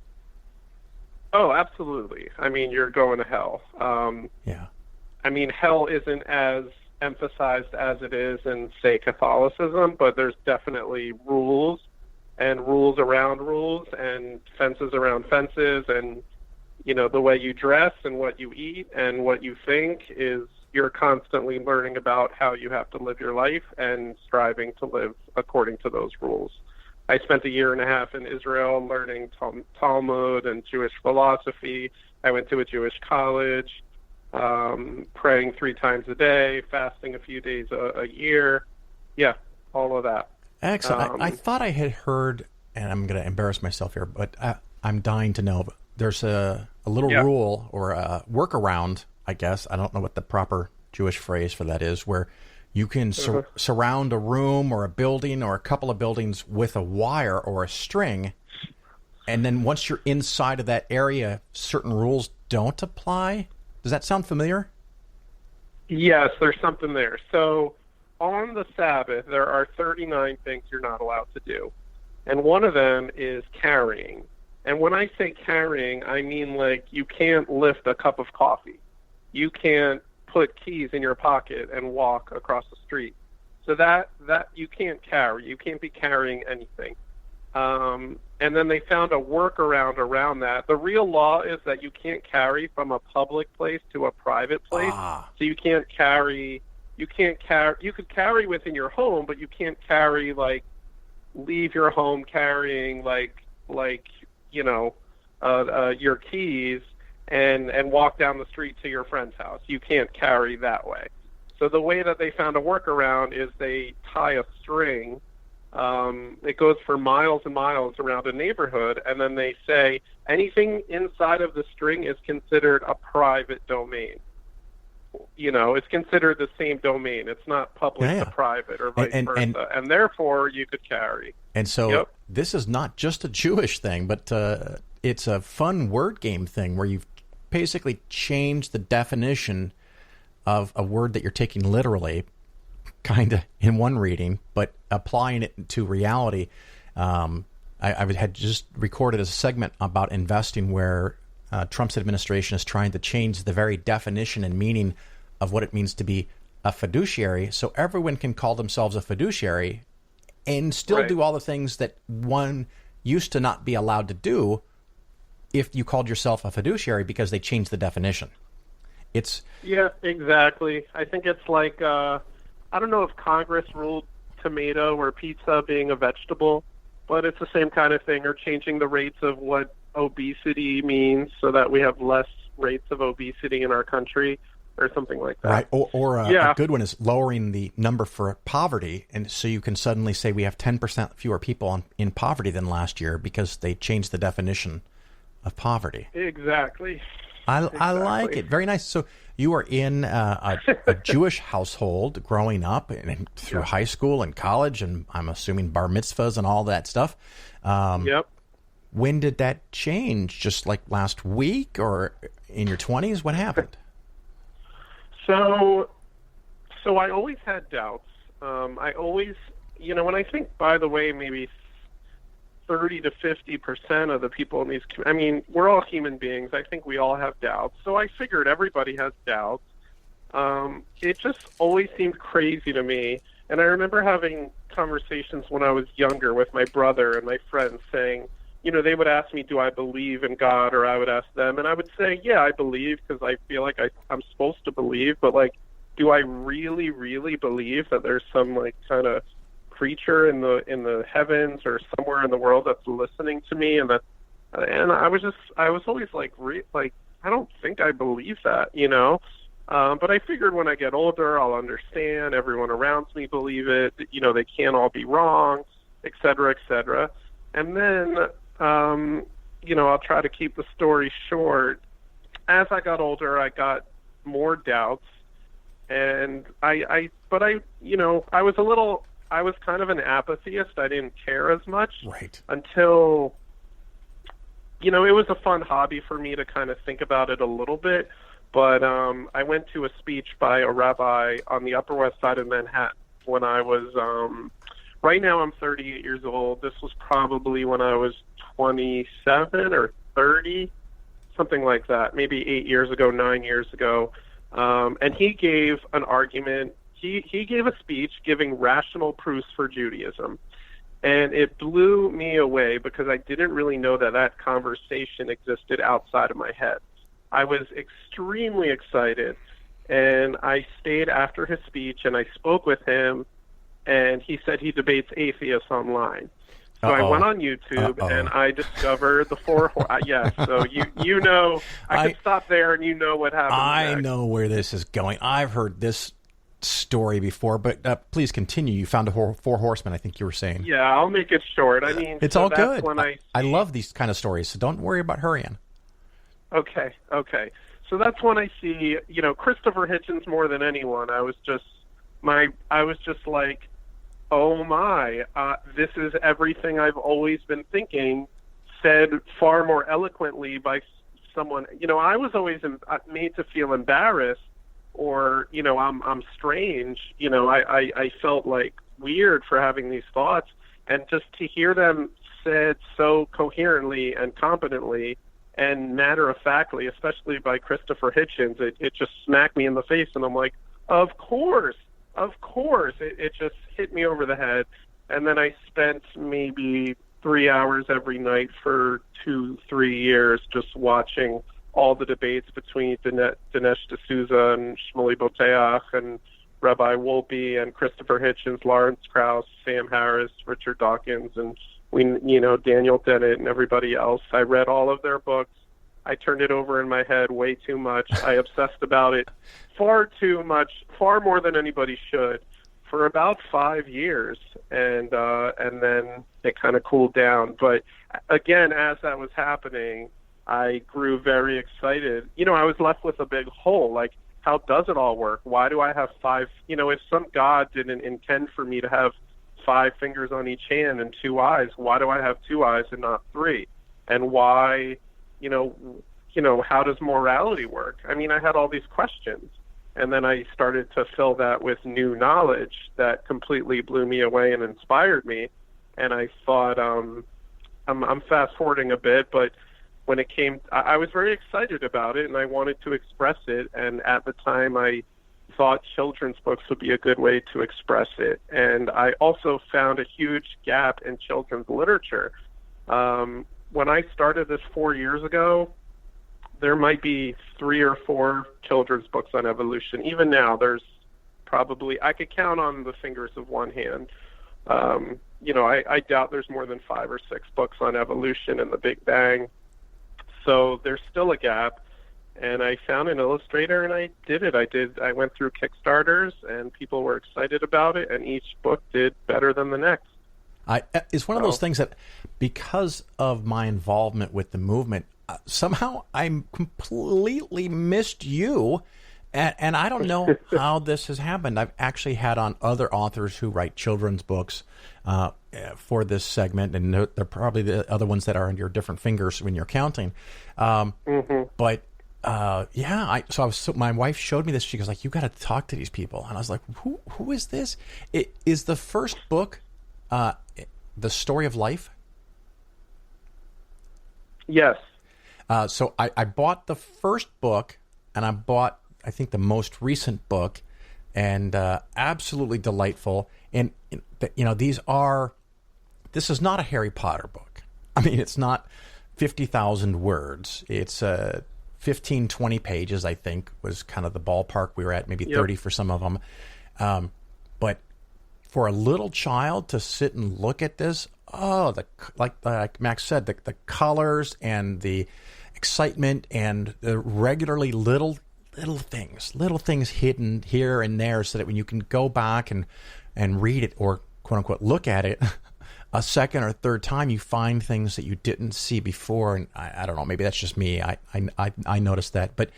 Oh, absolutely. I mean, you're going to hell.
Yeah.
I mean, hell isn't as emphasized as it is in, say, Catholicism, but there's definitely rules and rules around rules and fences around fences, and the way you dress and what you eat and what you think is you're constantly learning about how you have to live your life and striving to live according to those rules. I spent 1.5 years in Israel learning Talmud and Jewish philosophy. I went to a Jewish college, praying 3 times a day, fasting a few days a year. Yeah, all of that.
Excellent. I thought I had heard, and I'm going to embarrass myself here, but I'm dying to know. But there's a little rule or a workaround, I guess. I don't know what the proper Jewish phrase for that is, where you can surround a room or a building or a couple of buildings with a wire or a string, and then once you're inside of that area, certain rules don't apply. Does that sound familiar?
Yes, there's something there. So on the Sabbath, there are 39 things you're not allowed to do. And one of them is carrying. And when I say carrying, I mean like you can't lift a cup of coffee. You can't put keys in your pocket and walk across the street. So that you can't carry. You can't be carrying anything. And then they found a workaround around that. The real law is that you can't carry from a public place to a private place. So you can't carry. You could carry within your home, but you can't carry leave your home carrying your keys and walk down the street to your friend's house. You can't carry that way. So the way that they found a workaround is they tie a string. It goes for miles and miles around a neighborhood, and then they say anything inside of the string is considered a private domain. It's considered the same domain. It's not public to private or vice versa, and therefore you could carry.
And so this is not just a Jewish thing, but it's a fun word game thing where you've basically changed the definition of a word that you're taking literally, kind of in one reading, but applying it to reality. I had just recorded a segment about investing where Trump's administration is trying to change the very definition and meaning of what it means to be a fiduciary, so everyone can call themselves a fiduciary and still do all the things that one used to not be allowed to do if you called yourself a fiduciary, because they changed the definition.
Yeah, exactly. I think it's like, I don't know if Congress ruled tomato or pizza being a vegetable, but it's the same kind of thing, or changing the rates of what obesity means so that we have less rates of obesity in our country, or something like that.
Right. Or a good one is lowering the number for poverty, and so you can suddenly say we have 10% fewer people in poverty than last year because they changed the definition of poverty.
Exactly.
I like it. Very nice. So you were in a Jewish household growing up and through high school and college, and I'm assuming bar mitzvahs and all that stuff.
Yep.
When did that change? Just like last week or in your 20s? What happened?
So I always had doubts. I always, when I think, by the way, maybe 30 to 50% of the people in these, we're all human beings. I think we all have doubts. So I figured everybody has doubts. It just always seemed crazy to me. And I remember having conversations when I was younger with my brother and my friends saying, they would ask me, do I believe in God? Or I would ask them, and I would say, yeah, I believe, because I feel like I'm supposed to believe. But, do I really, really believe that there's some, kind of creature in the heavens or somewhere in the world that's listening to me? And I was always I don't think I believe that, but I figured when I get older, I'll understand. Everyone around me believe it. They can't all be wrong, et cetera, et cetera. And then I'll try to keep the story short. As I got older, I got more doubts, and I was kind of an apatheist. I didn't care as much until, it was a fun hobby for me to kind of think about it a little bit. But I went to a speech by a rabbi on the Upper West Side of Manhattan when I was, right now I'm 38 years old. This was probably when I was 27 or 30, something like that, maybe 9 years ago. And he gave an argument. He gave a speech giving rational proofs for Judaism. And it blew me away because I didn't really know that conversation existed outside of my head. I was extremely excited, and I stayed after his speech, and I spoke with him, and he said he debates atheists online. So I went on YouTube, and I discovered the yes, so you know, I could stop there, and you know what happened
I
next.
know where this is going. I've heard this story before, but please continue. You found four horsemen, I think you were saying.
Yeah, I'll make it short. I mean,
it's all good. I love these kind of stories, so don't worry about hurrying.
Okay. So that's when I see, Christopher Hitchens more than anyone. I was just like, oh my, this is everything I've always been thinking, said far more eloquently by someone. I was always made to feel embarrassed, or I'm strange. I felt like weird for having these thoughts, and just to hear them said so coherently and competently and matter-of-factly, especially by Christopher Hitchens, it just smacked me in the face, and I'm like, of course. It just hit me over the head. And then I spent maybe 3 hours every night for 2-3 years just watching all the debates between Dinesh D'Souza and Shmuley Boteach and Rabbi Wolpe and Christopher Hitchens, Lawrence Krauss, Sam Harris, Richard Dawkins, and Daniel Dennett and everybody else. I read all of their books. I turned it over in my head way too much. I obsessed about it far too much, far more than anybody should, for about 5 years, and then it kind of cooled down. But again, as that was happening, I grew very excited. I was left with a big hole. Like, how does it all work? Why do I have 5? If some God didn't intend for me to have 5 fingers on each hand and 2 eyes, why do I have 2 eyes and not 3? And why, how does morality work? I mean, I had all these questions, and then I started to fill that with new knowledge that completely blew me away and inspired me. And I thought, I'm fast forwarding a bit, but when it came, I was very excited about it, and I wanted to express it. And at the time, I thought children's books would be a good way to express it. And I also found a huge gap in children's literature. When I started this 4 years ago, there might be 3 or 4 children's books on evolution. Even now, there's probably, I could count on the fingers of one hand. I doubt there's more than 5 or 6 books on evolution and the Big Bang. So there's still a gap. And I found an illustrator, and I did it. I went through Kickstarters, and people were excited about it, and each book did better than the next.
It's one of those things that, because of my involvement with the movement, somehow I completely missed you, and I don't know how this has happened. I've actually had on other authors who write children's books for this segment, and they're probably the other ones that are on your different fingers when you're counting. But my wife showed me this. She goes like, "You got to talk to these people," and I was like, "Who is this?" Is the first book The Story of Life?
Yes.
So I bought the first book, and I bought, I think, the most recent book, and absolutely delightful. And this is not a Harry Potter book. I mean, it's not 50,000 words. It's 15, 20 pages, I think, was kind of the ballpark we were at, maybe 30 for some of them. But for a little child to sit and look at this, like Max said, the colors and the excitement and the regularly little things hidden here and there, so that when you can go back and read it, or quote unquote look at it a second or third time, you find things that you didn't see before. And I don't know, maybe that's just me. I noticed that. But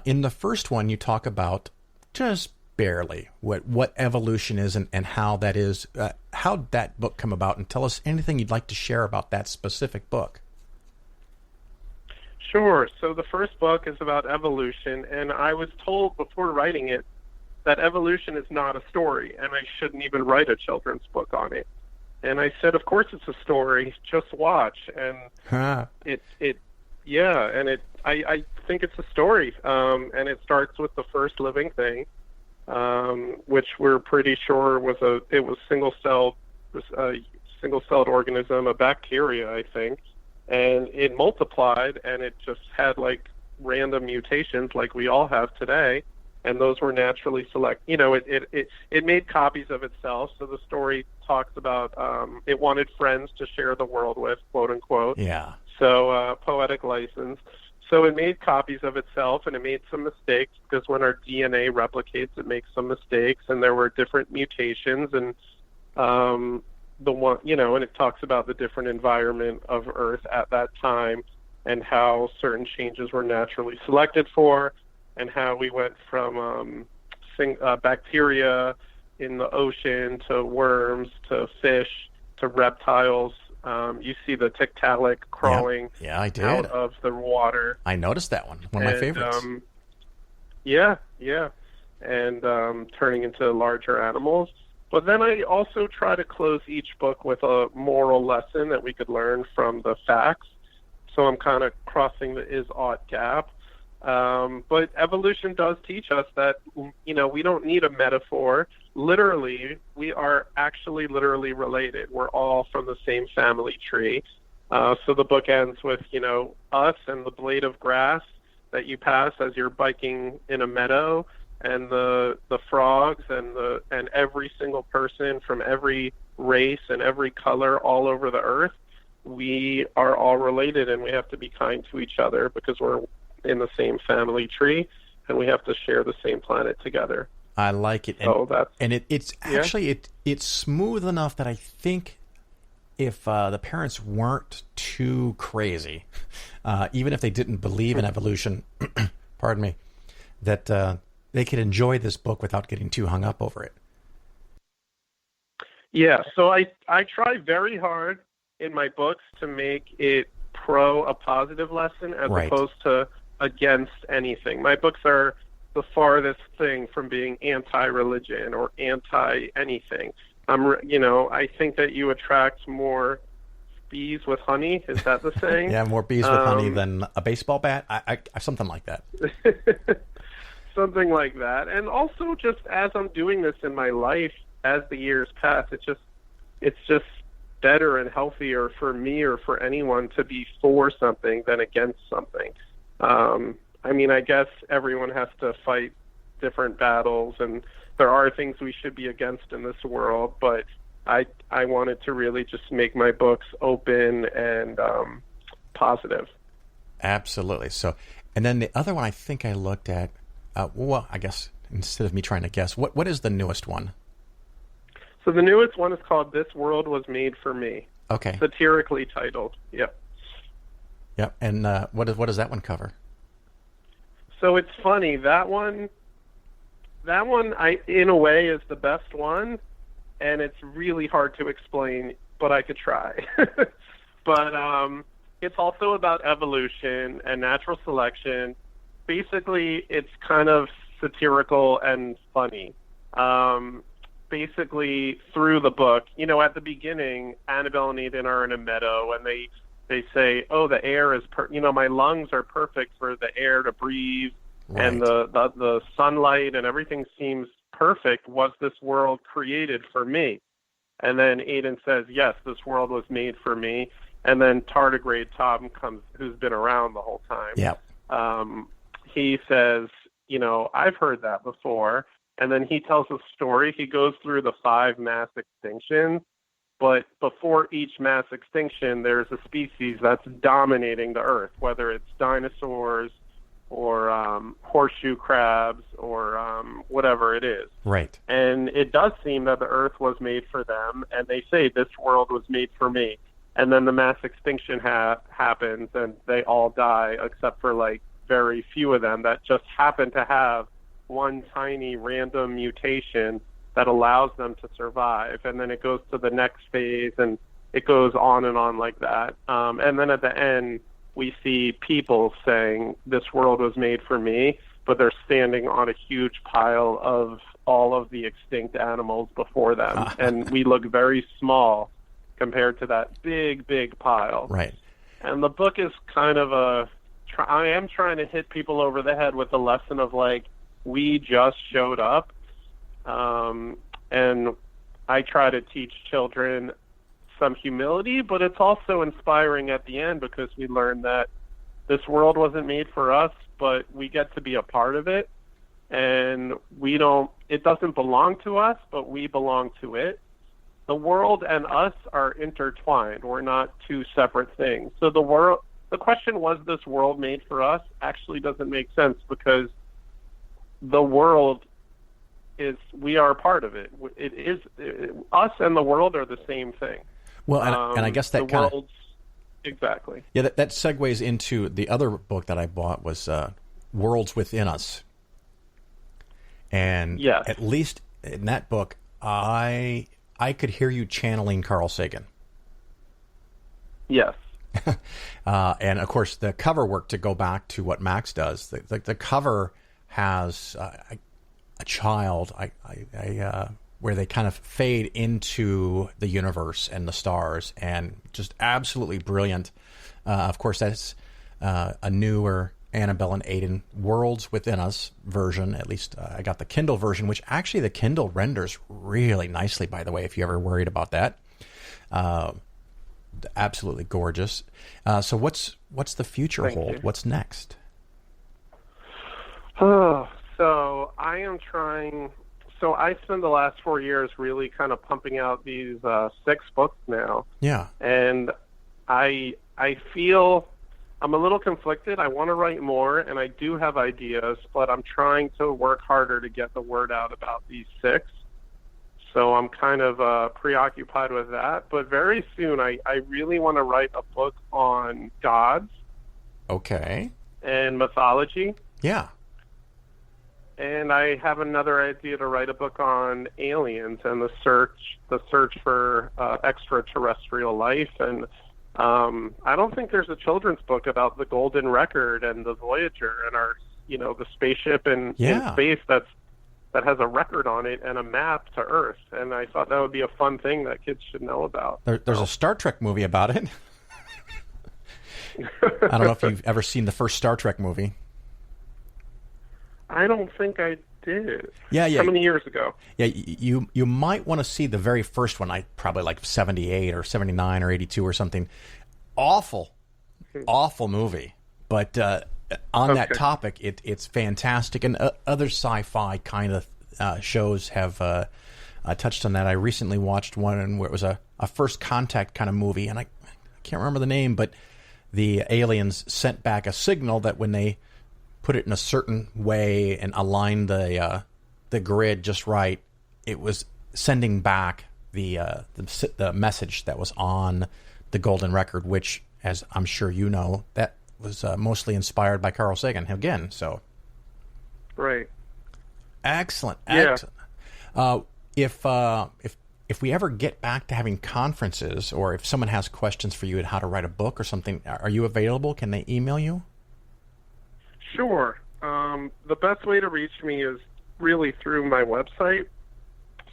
in the first one, you talk about just barely what evolution is and how that is. How'd that book come about? And tell us anything you'd like to share about that specific book.
Sure. So the first book is about evolution, and I was told before writing it that evolution is not a story, and I shouldn't even write a children's book on it. And I said, of course it's a story. Just watch. And I think it's a story. And it starts with the first living thing, which we're pretty sure was single-celled organism, a bacteria, I think. And it multiplied, and it just had like random mutations like we all have today. And those were naturally it made copies of itself. So the story talks about it wanted friends to share the world with, quote unquote.
Yeah.
So poetic license. So it made copies of itself, and it made some mistakes because when our DNA replicates, it makes some mistakes, and there were different mutations. And and it talks about the different environment of Earth at that time and how certain changes were naturally selected for. And how we went from bacteria in the ocean to worms to fish to reptiles. You see the Tiktaalik crawling
I did.
out of the water.
I noticed that one. One of my favorites.
And turning into larger animals. But then I also try to close each book with a moral lesson that we could learn from the facts. So I'm kind of crossing the is-ought gap. But evolution does teach us that, we don't need a metaphor. Literally, we are actually literally related. We're all from the same family tree. So the book ends with, us and the blade of grass that you pass as you're biking in a meadow, and the frogs and every single person from every race and every color all over the earth. We are all related, and we have to be kind to each other because we're in the same family tree, and we have to share the same planet together.
I like it. It's actually it's smooth enough that I think if the parents weren't too crazy, even if they didn't believe in evolution, pardon me, that they could enjoy this book without getting too hung up over it.
Yeah, so I try very hard in my books to make it pro a positive lesson as opposed to against anything. My books are the farthest thing from being anti-religion or anti-anything. I think that you attract more bees with honey. Is that the saying?
Yeah, more bees with honey than a baseball bat. I something like that.
Something like that. And also, just as I'm doing this in my life, as the years pass, it's just better and healthier for me or for anyone to be for something than against something. I guess everyone has to fight different battles, and there are things we should be against in this world, but I wanted to really just make my books open and positive.
Absolutely. So, and then the other one I think I looked at, I guess instead of me trying to guess, what is the newest one?
So the newest one is called This World Was Made for Me.
Okay.
Satirically titled. Yep.
Yep. And what does that one cover?
So it's funny, that one in a way is the best one, and it's really hard to explain, but I could try. But it's also about evolution and natural selection. Basically, it's kind of satirical and funny. Basically, through the book, at the beginning, Annabelle and Aiden are in a meadow, and they say, "Oh, the air is my lungs are perfect for the air to breathe, right. And the sunlight and everything seems perfect. Was this world created for me?" And then Aiden says, "Yes, this world was made for me." And then tardigrade Tom comes, who's been around the whole time.
Yeah.
He says, "I've heard that before." And then he tells a story. He goes through the 5 mass extinctions, but before each mass extinction, there's a species that's dominating the Earth, whether it's dinosaurs horseshoe crabs or whatever it is.
Right.
And it does seem that the Earth was made for them, and they say this world was made for me. And then the mass extinction happens, and they all die except for like very few of them that just happen to have one tiny random mutation that allows them to survive. And then it goes to the next phase, and it goes on and on like that. And then at the end, we see people saying, this world was made for me, but they're standing on a huge pile of all of the extinct animals before them. And we look very small compared to that big, big pile.
Right.
And the book is kind of I am trying to hit people over the head with the lesson of, like, we just showed up. And I try to teach children some humility, but it's also inspiring at the end because we learn that this world wasn't made for us, but we get to be a part of it. And it doesn't belong to us, but we belong to it. The world and us are intertwined. We're not two separate things. So the question, was this world made for us, actually doesn't make sense because the world we are a part of it. Us and the world are the same thing.
Well, and I guess that kind of...
Exactly.
Yeah, that segues into the other book that I bought was Worlds Within Us. And
yes.
At least in that book, I could hear you channeling Carl Sagan.
Yes.
And, of course, the cover work, to go back to what Max does, the cover has a child where they kind of fade into the universe and the stars, and just absolutely brilliant. Of course, that's a newer Annabelle and Aiden Worlds Within Us version. At least I got the Kindle version, which actually the Kindle renders really nicely, by the way, if you're ever worried about that. Absolutely gorgeous. So what's the future
Thank
hold?
you.
What's next?
So I am trying... So I spent the last 4 years really kind of pumping out these 6 books now.
Yeah.
And I feel I'm a little conflicted. I want to write more, and I do have ideas, but I'm trying to work harder to get the word out about these 6. So I'm kind of preoccupied with that. But very soon I really want to write a book on gods.
Okay.
And mythology.
Yeah.
And I have another idea to write a book on aliens and the search for extraterrestrial life. And I don't think there's a children's book about the Golden Record and the Voyager and the spaceship in space that has a record on it and a map to Earth. And I thought that would be a fun thing that kids should know about.
There's a Star Trek movie about it. I don't know if you've ever seen the first Star Trek movie.
I don't think I did.
Yeah.
How many years ago?
Yeah, you might want to see the very first one. Probably like 78 or 79 or 82 or something. Awful movie. But on that topic, it's fantastic. And other sci-fi kind of shows have touched on that. I recently watched one where it was a first contact kind of movie, and I can't remember the name, but the aliens sent back a signal that when they put it in a certain way and aligned the grid just right, it was sending back the message that was on the Golden Record, which, as I'm sure you know, that was mostly inspired by Carl Sagan again. So,
right,
excellent.
Yeah.
If we ever get back to having conferences, or if someone has questions for you on how to write a book or something, are you available? Can they email you?
Sure. The best way to reach me is really through my website.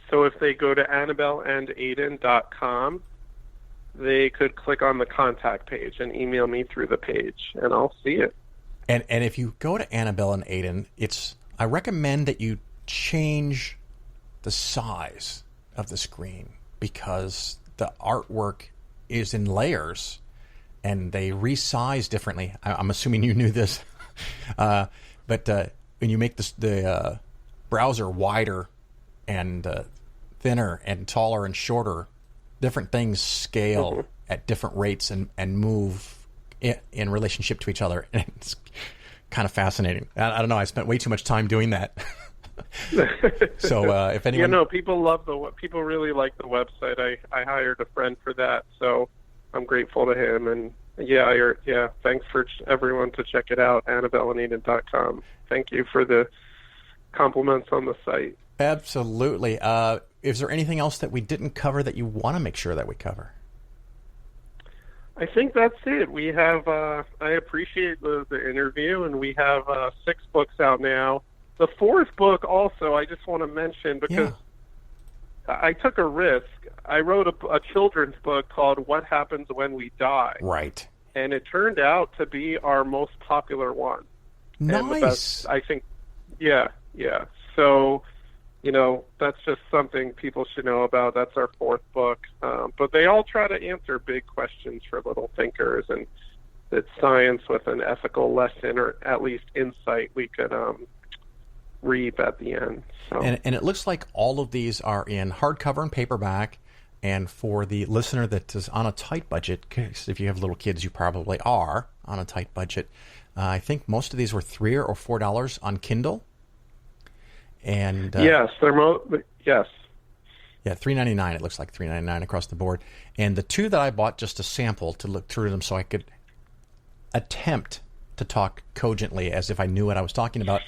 So if they go to AnnabelleandAiden.com, they could click on the contact page and email me through the page, and I'll see it.
And if you go to Annabelle and Aiden, I recommend that you change the size of the screen, because the artwork is in layers and they resize differently. I'm assuming you knew this. But when you make the browser wider and thinner and taller and shorter, different things scale at different rates and move in relationship to each other. And kind of fascinating. I don't know. I spent way too much time doing that. So if anyone,
people really like the website. I hired a friend for that, so I'm grateful to him. And thanks for everyone to check it out. AnnabelleandAiden.com. Thank you for the compliments on the site.
Absolutely. Is there anything else that we didn't cover that you want to make sure that we cover?
I think that's it. We have, I appreciate the interview, and we have 6 books out now. The 4th book also, I just want to mention, because I took a risk. I wrote a children's book called What Happens When We Die.
Right.
And it turned out to be our most popular one.
Nice.
And the best, I think, yeah. So, that's just something people should know about. That's our 4th book. But they all try to answer big questions for little thinkers, and it's science with an ethical lesson, or at least insight we could read at the end. So.
And it looks like all of these are in hardcover and paperback. And for the listener that is on a tight budget, because if you have little kids, you probably are on a tight budget, I think most of these were $3 or $4 on Kindle. And
yes, yes.
Yeah, $3.99. It looks like $3.99 across the board. And the 2 that I bought just to sample, to look through them so I could attempt to talk cogently as if I knew what I was talking about,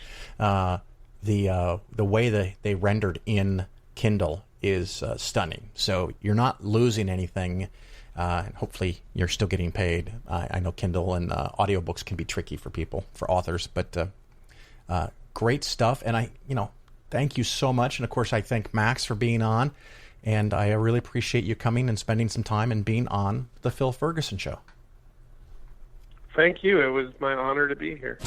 the way they rendered in Kindle is stunning. So you're not losing anything. And hopefully you're still getting paid. I know Kindle and audiobooks can be tricky for people, for authors, but great stuff. And thank you so much. And of course, I thank Max for being on. And I really appreciate you coming and spending some time and being on the Phil Ferguson Show.
Thank you. It was my honor to be here.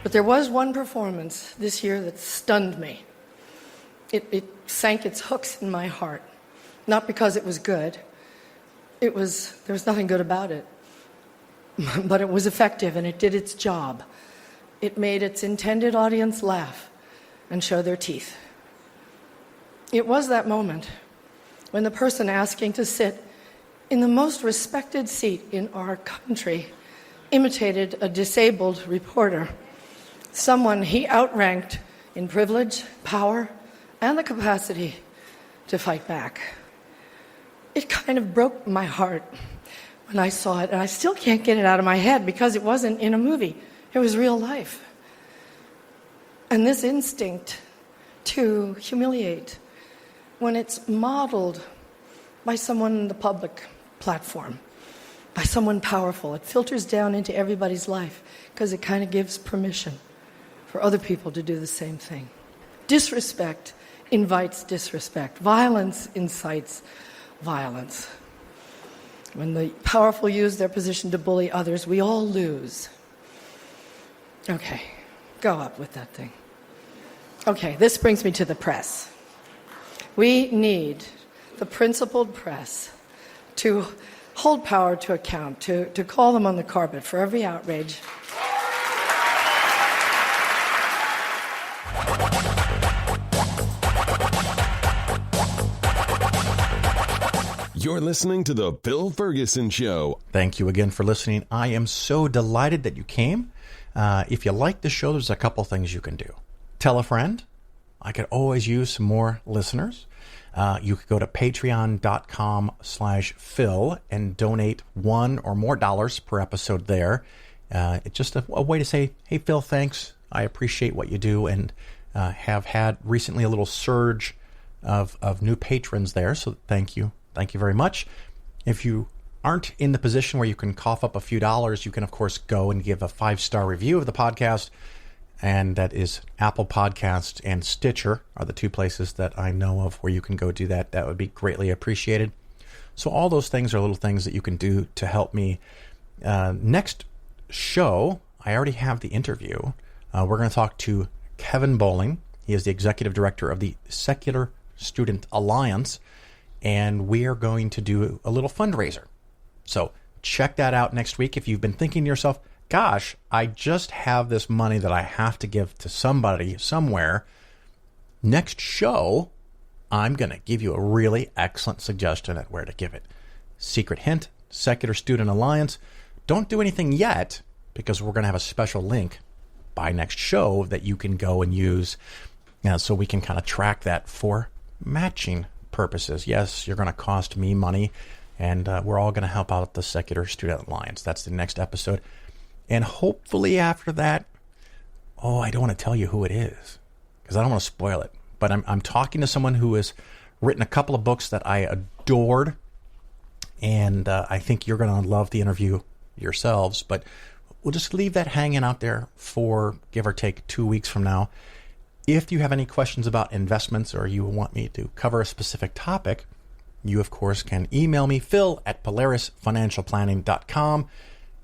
But there was one performance this year that stunned me. It sank its hooks in my heart. Not because it was good. There was nothing good about it. But it was effective, and it did its job. It made its intended audience laugh and show their teeth. It was that moment when the person asking to sit in the most respected seat in our country imitated a disabled reporter, someone he outranked in privilege, power, and the capacity to fight back. It kind of broke my heart when I saw it, and I still can't get it out of my head because it wasn't in a movie. It was real life. And this instinct to humiliate, when it's modeled by someone in the public platform, by someone powerful, it filters down into everybody's life because it kind of gives permission for other people to do the same thing. Disrespect invites disrespect. Violence incites violence. When the powerful use their position to bully others, we all lose. Okay, go up with that thing. Okay, this brings me to the press. We need the principled press to hold power to account, to call them on the carpet for every outrage.
You're listening to The Phil Ferguson Show.
Thank you again for listening. I am so delighted that you came. If you like the show, there's a couple things you can do. Tell a friend. I could always use some more listeners. You could go to patreon.com/Phil and donate $1 or more per episode there. It's just a way to say, hey, Phil, thanks. I appreciate what you do, and have had recently a little surge of new patrons there, so thank you. Thank you very much. If you aren't in the position where you can cough up a few dollars, you can, of course, go and give a 5-star review of the podcast, and that is Apple Podcasts and Stitcher are the 2 places that I know of where you can go do that. That would be greatly appreciated. So all those things are little things that you can do to help me. Next show, I already have the interview. We're going to talk to Kevin Bowling. He is the executive director of the Secular Student Alliance, and we are going to do a little fundraiser. So check that out next week. If you've been thinking to yourself, gosh, I just have this money that I have to give to somebody somewhere, next show, I'm going to give you a really excellent suggestion at where to give it. Secret hint, Secular Student Alliance. Don't do anything yet, because we're going to have a special link by next show that you can go and use, so we can kind of track that for matching purposes. Yes, you're going to cost me money, and we're all going to help out the Secular Student Alliance. That's the next episode. And hopefully after that, I don't want to tell you who it is, because I don't want to spoil it. But I'm talking to someone who has written a couple of books that I adored, and I think you're going to love the interview yourselves. But we'll just leave that hanging out there for, give or take, 2 weeks from now. If you have any questions about investments, or you want me to cover a specific topic, you, of course, can email me, phil@polarisfinancialplanning.com.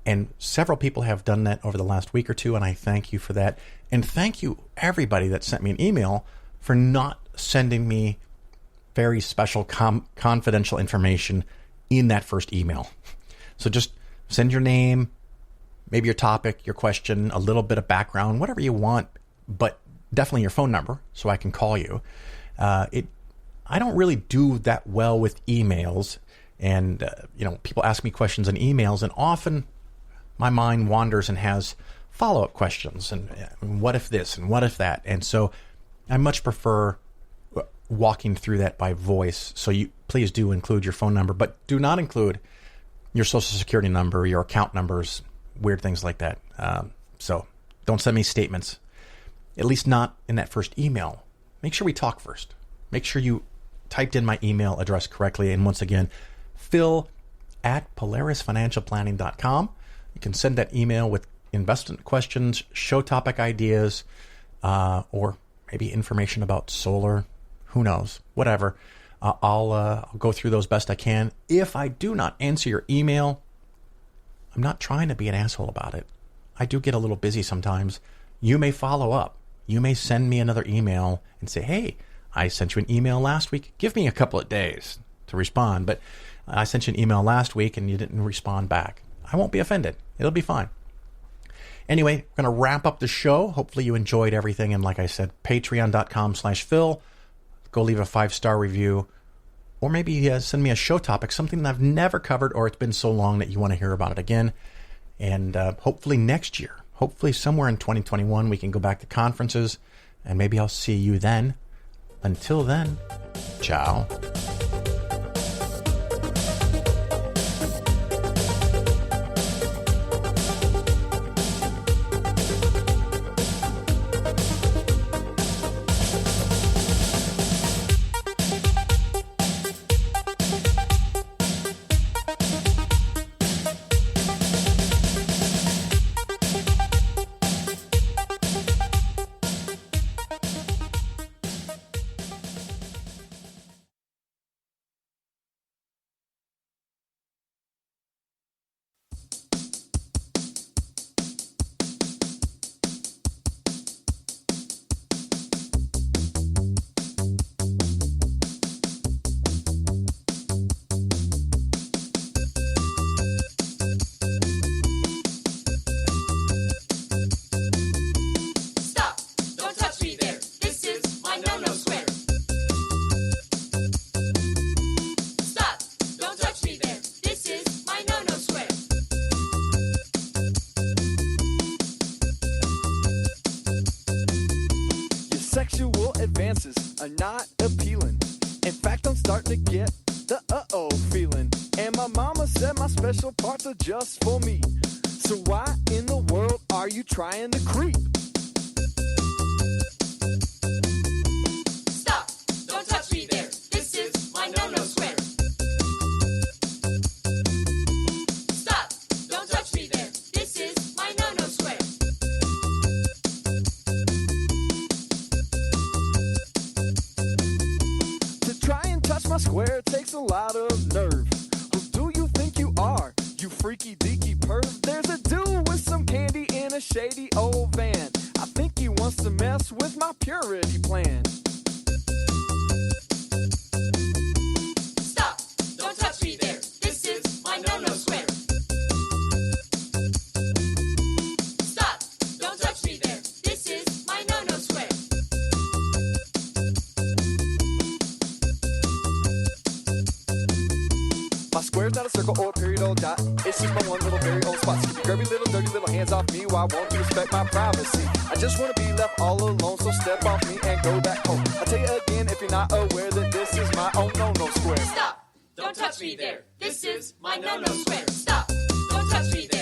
And several people have done that over the last week or two, and I thank you for that. And thank you, everybody that sent me an email, for not sending me very special confidential information in that first email. So just send your name, maybe your topic, your question, a little bit of background, whatever you want, but definitely your phone number so I can call you. I don't really do that well with emails, and people ask me questions in emails, and often my mind wanders and has follow-up questions, and what if this and what if that, and so I much prefer walking through that by voice. So you please do include your phone number, but do not include your social security number, your account numbers, weird things like that. So don't send me statements, at least not in that first email. Make sure we talk first. Make sure you typed in my email address correctly. And once again, phil@polarisfinancialplanning.com. You can send that email with investment questions, show topic ideas, or maybe information about solar. Who knows? Whatever. I'll go through those best I can. If I do not answer your email, I'm not trying to be an asshole about it. I do get a little busy sometimes. You may follow up. You may send me another email and say, hey, I sent you an email last week. Give me a couple of days to respond. But I sent you an email last week and you didn't respond back. I won't be offended. It'll be fine. Anyway, we're going to wrap up the show. Hopefully you enjoyed everything. And like I said, patreon.com/Phil. Go leave a 5-star review. Or maybe send me a show topic, something that I've never covered, or it's been so long that you want to hear about it again. And hopefully next year, hopefully somewhere in 2021, we can go back to conferences, and maybe I'll see you then. Until then, ciao.
Are not appealing. In fact, I'm starting to get the uh-oh feeling. And my mama said my special parts are just for me. So why in the world are you trying to creep?
Stop! Don't touch me there. This is my no-no square. Stop! Don't touch me there. This is my no-no square.
My square takes a lot of nerve. Who do you think you are, you freaky deaky perv? There's a dude with some candy in a shady old van. I think he wants to mess with my purity plan.
Stop! Don't touch me there. This is my no-no square. Stop! Don't touch me there. This is my no-no square.
square is not a circle or a period or dot. It's just my one little very own spot. So keep your grubby little dirty little hands off me. Why won't you respect my privacy? I just want to be left all alone, so step off me and go back home. I tell you again, if you're not aware that this is my own no-no square.
Stop! Don't touch me there. This is my no-no square. Stop! Don't touch me there.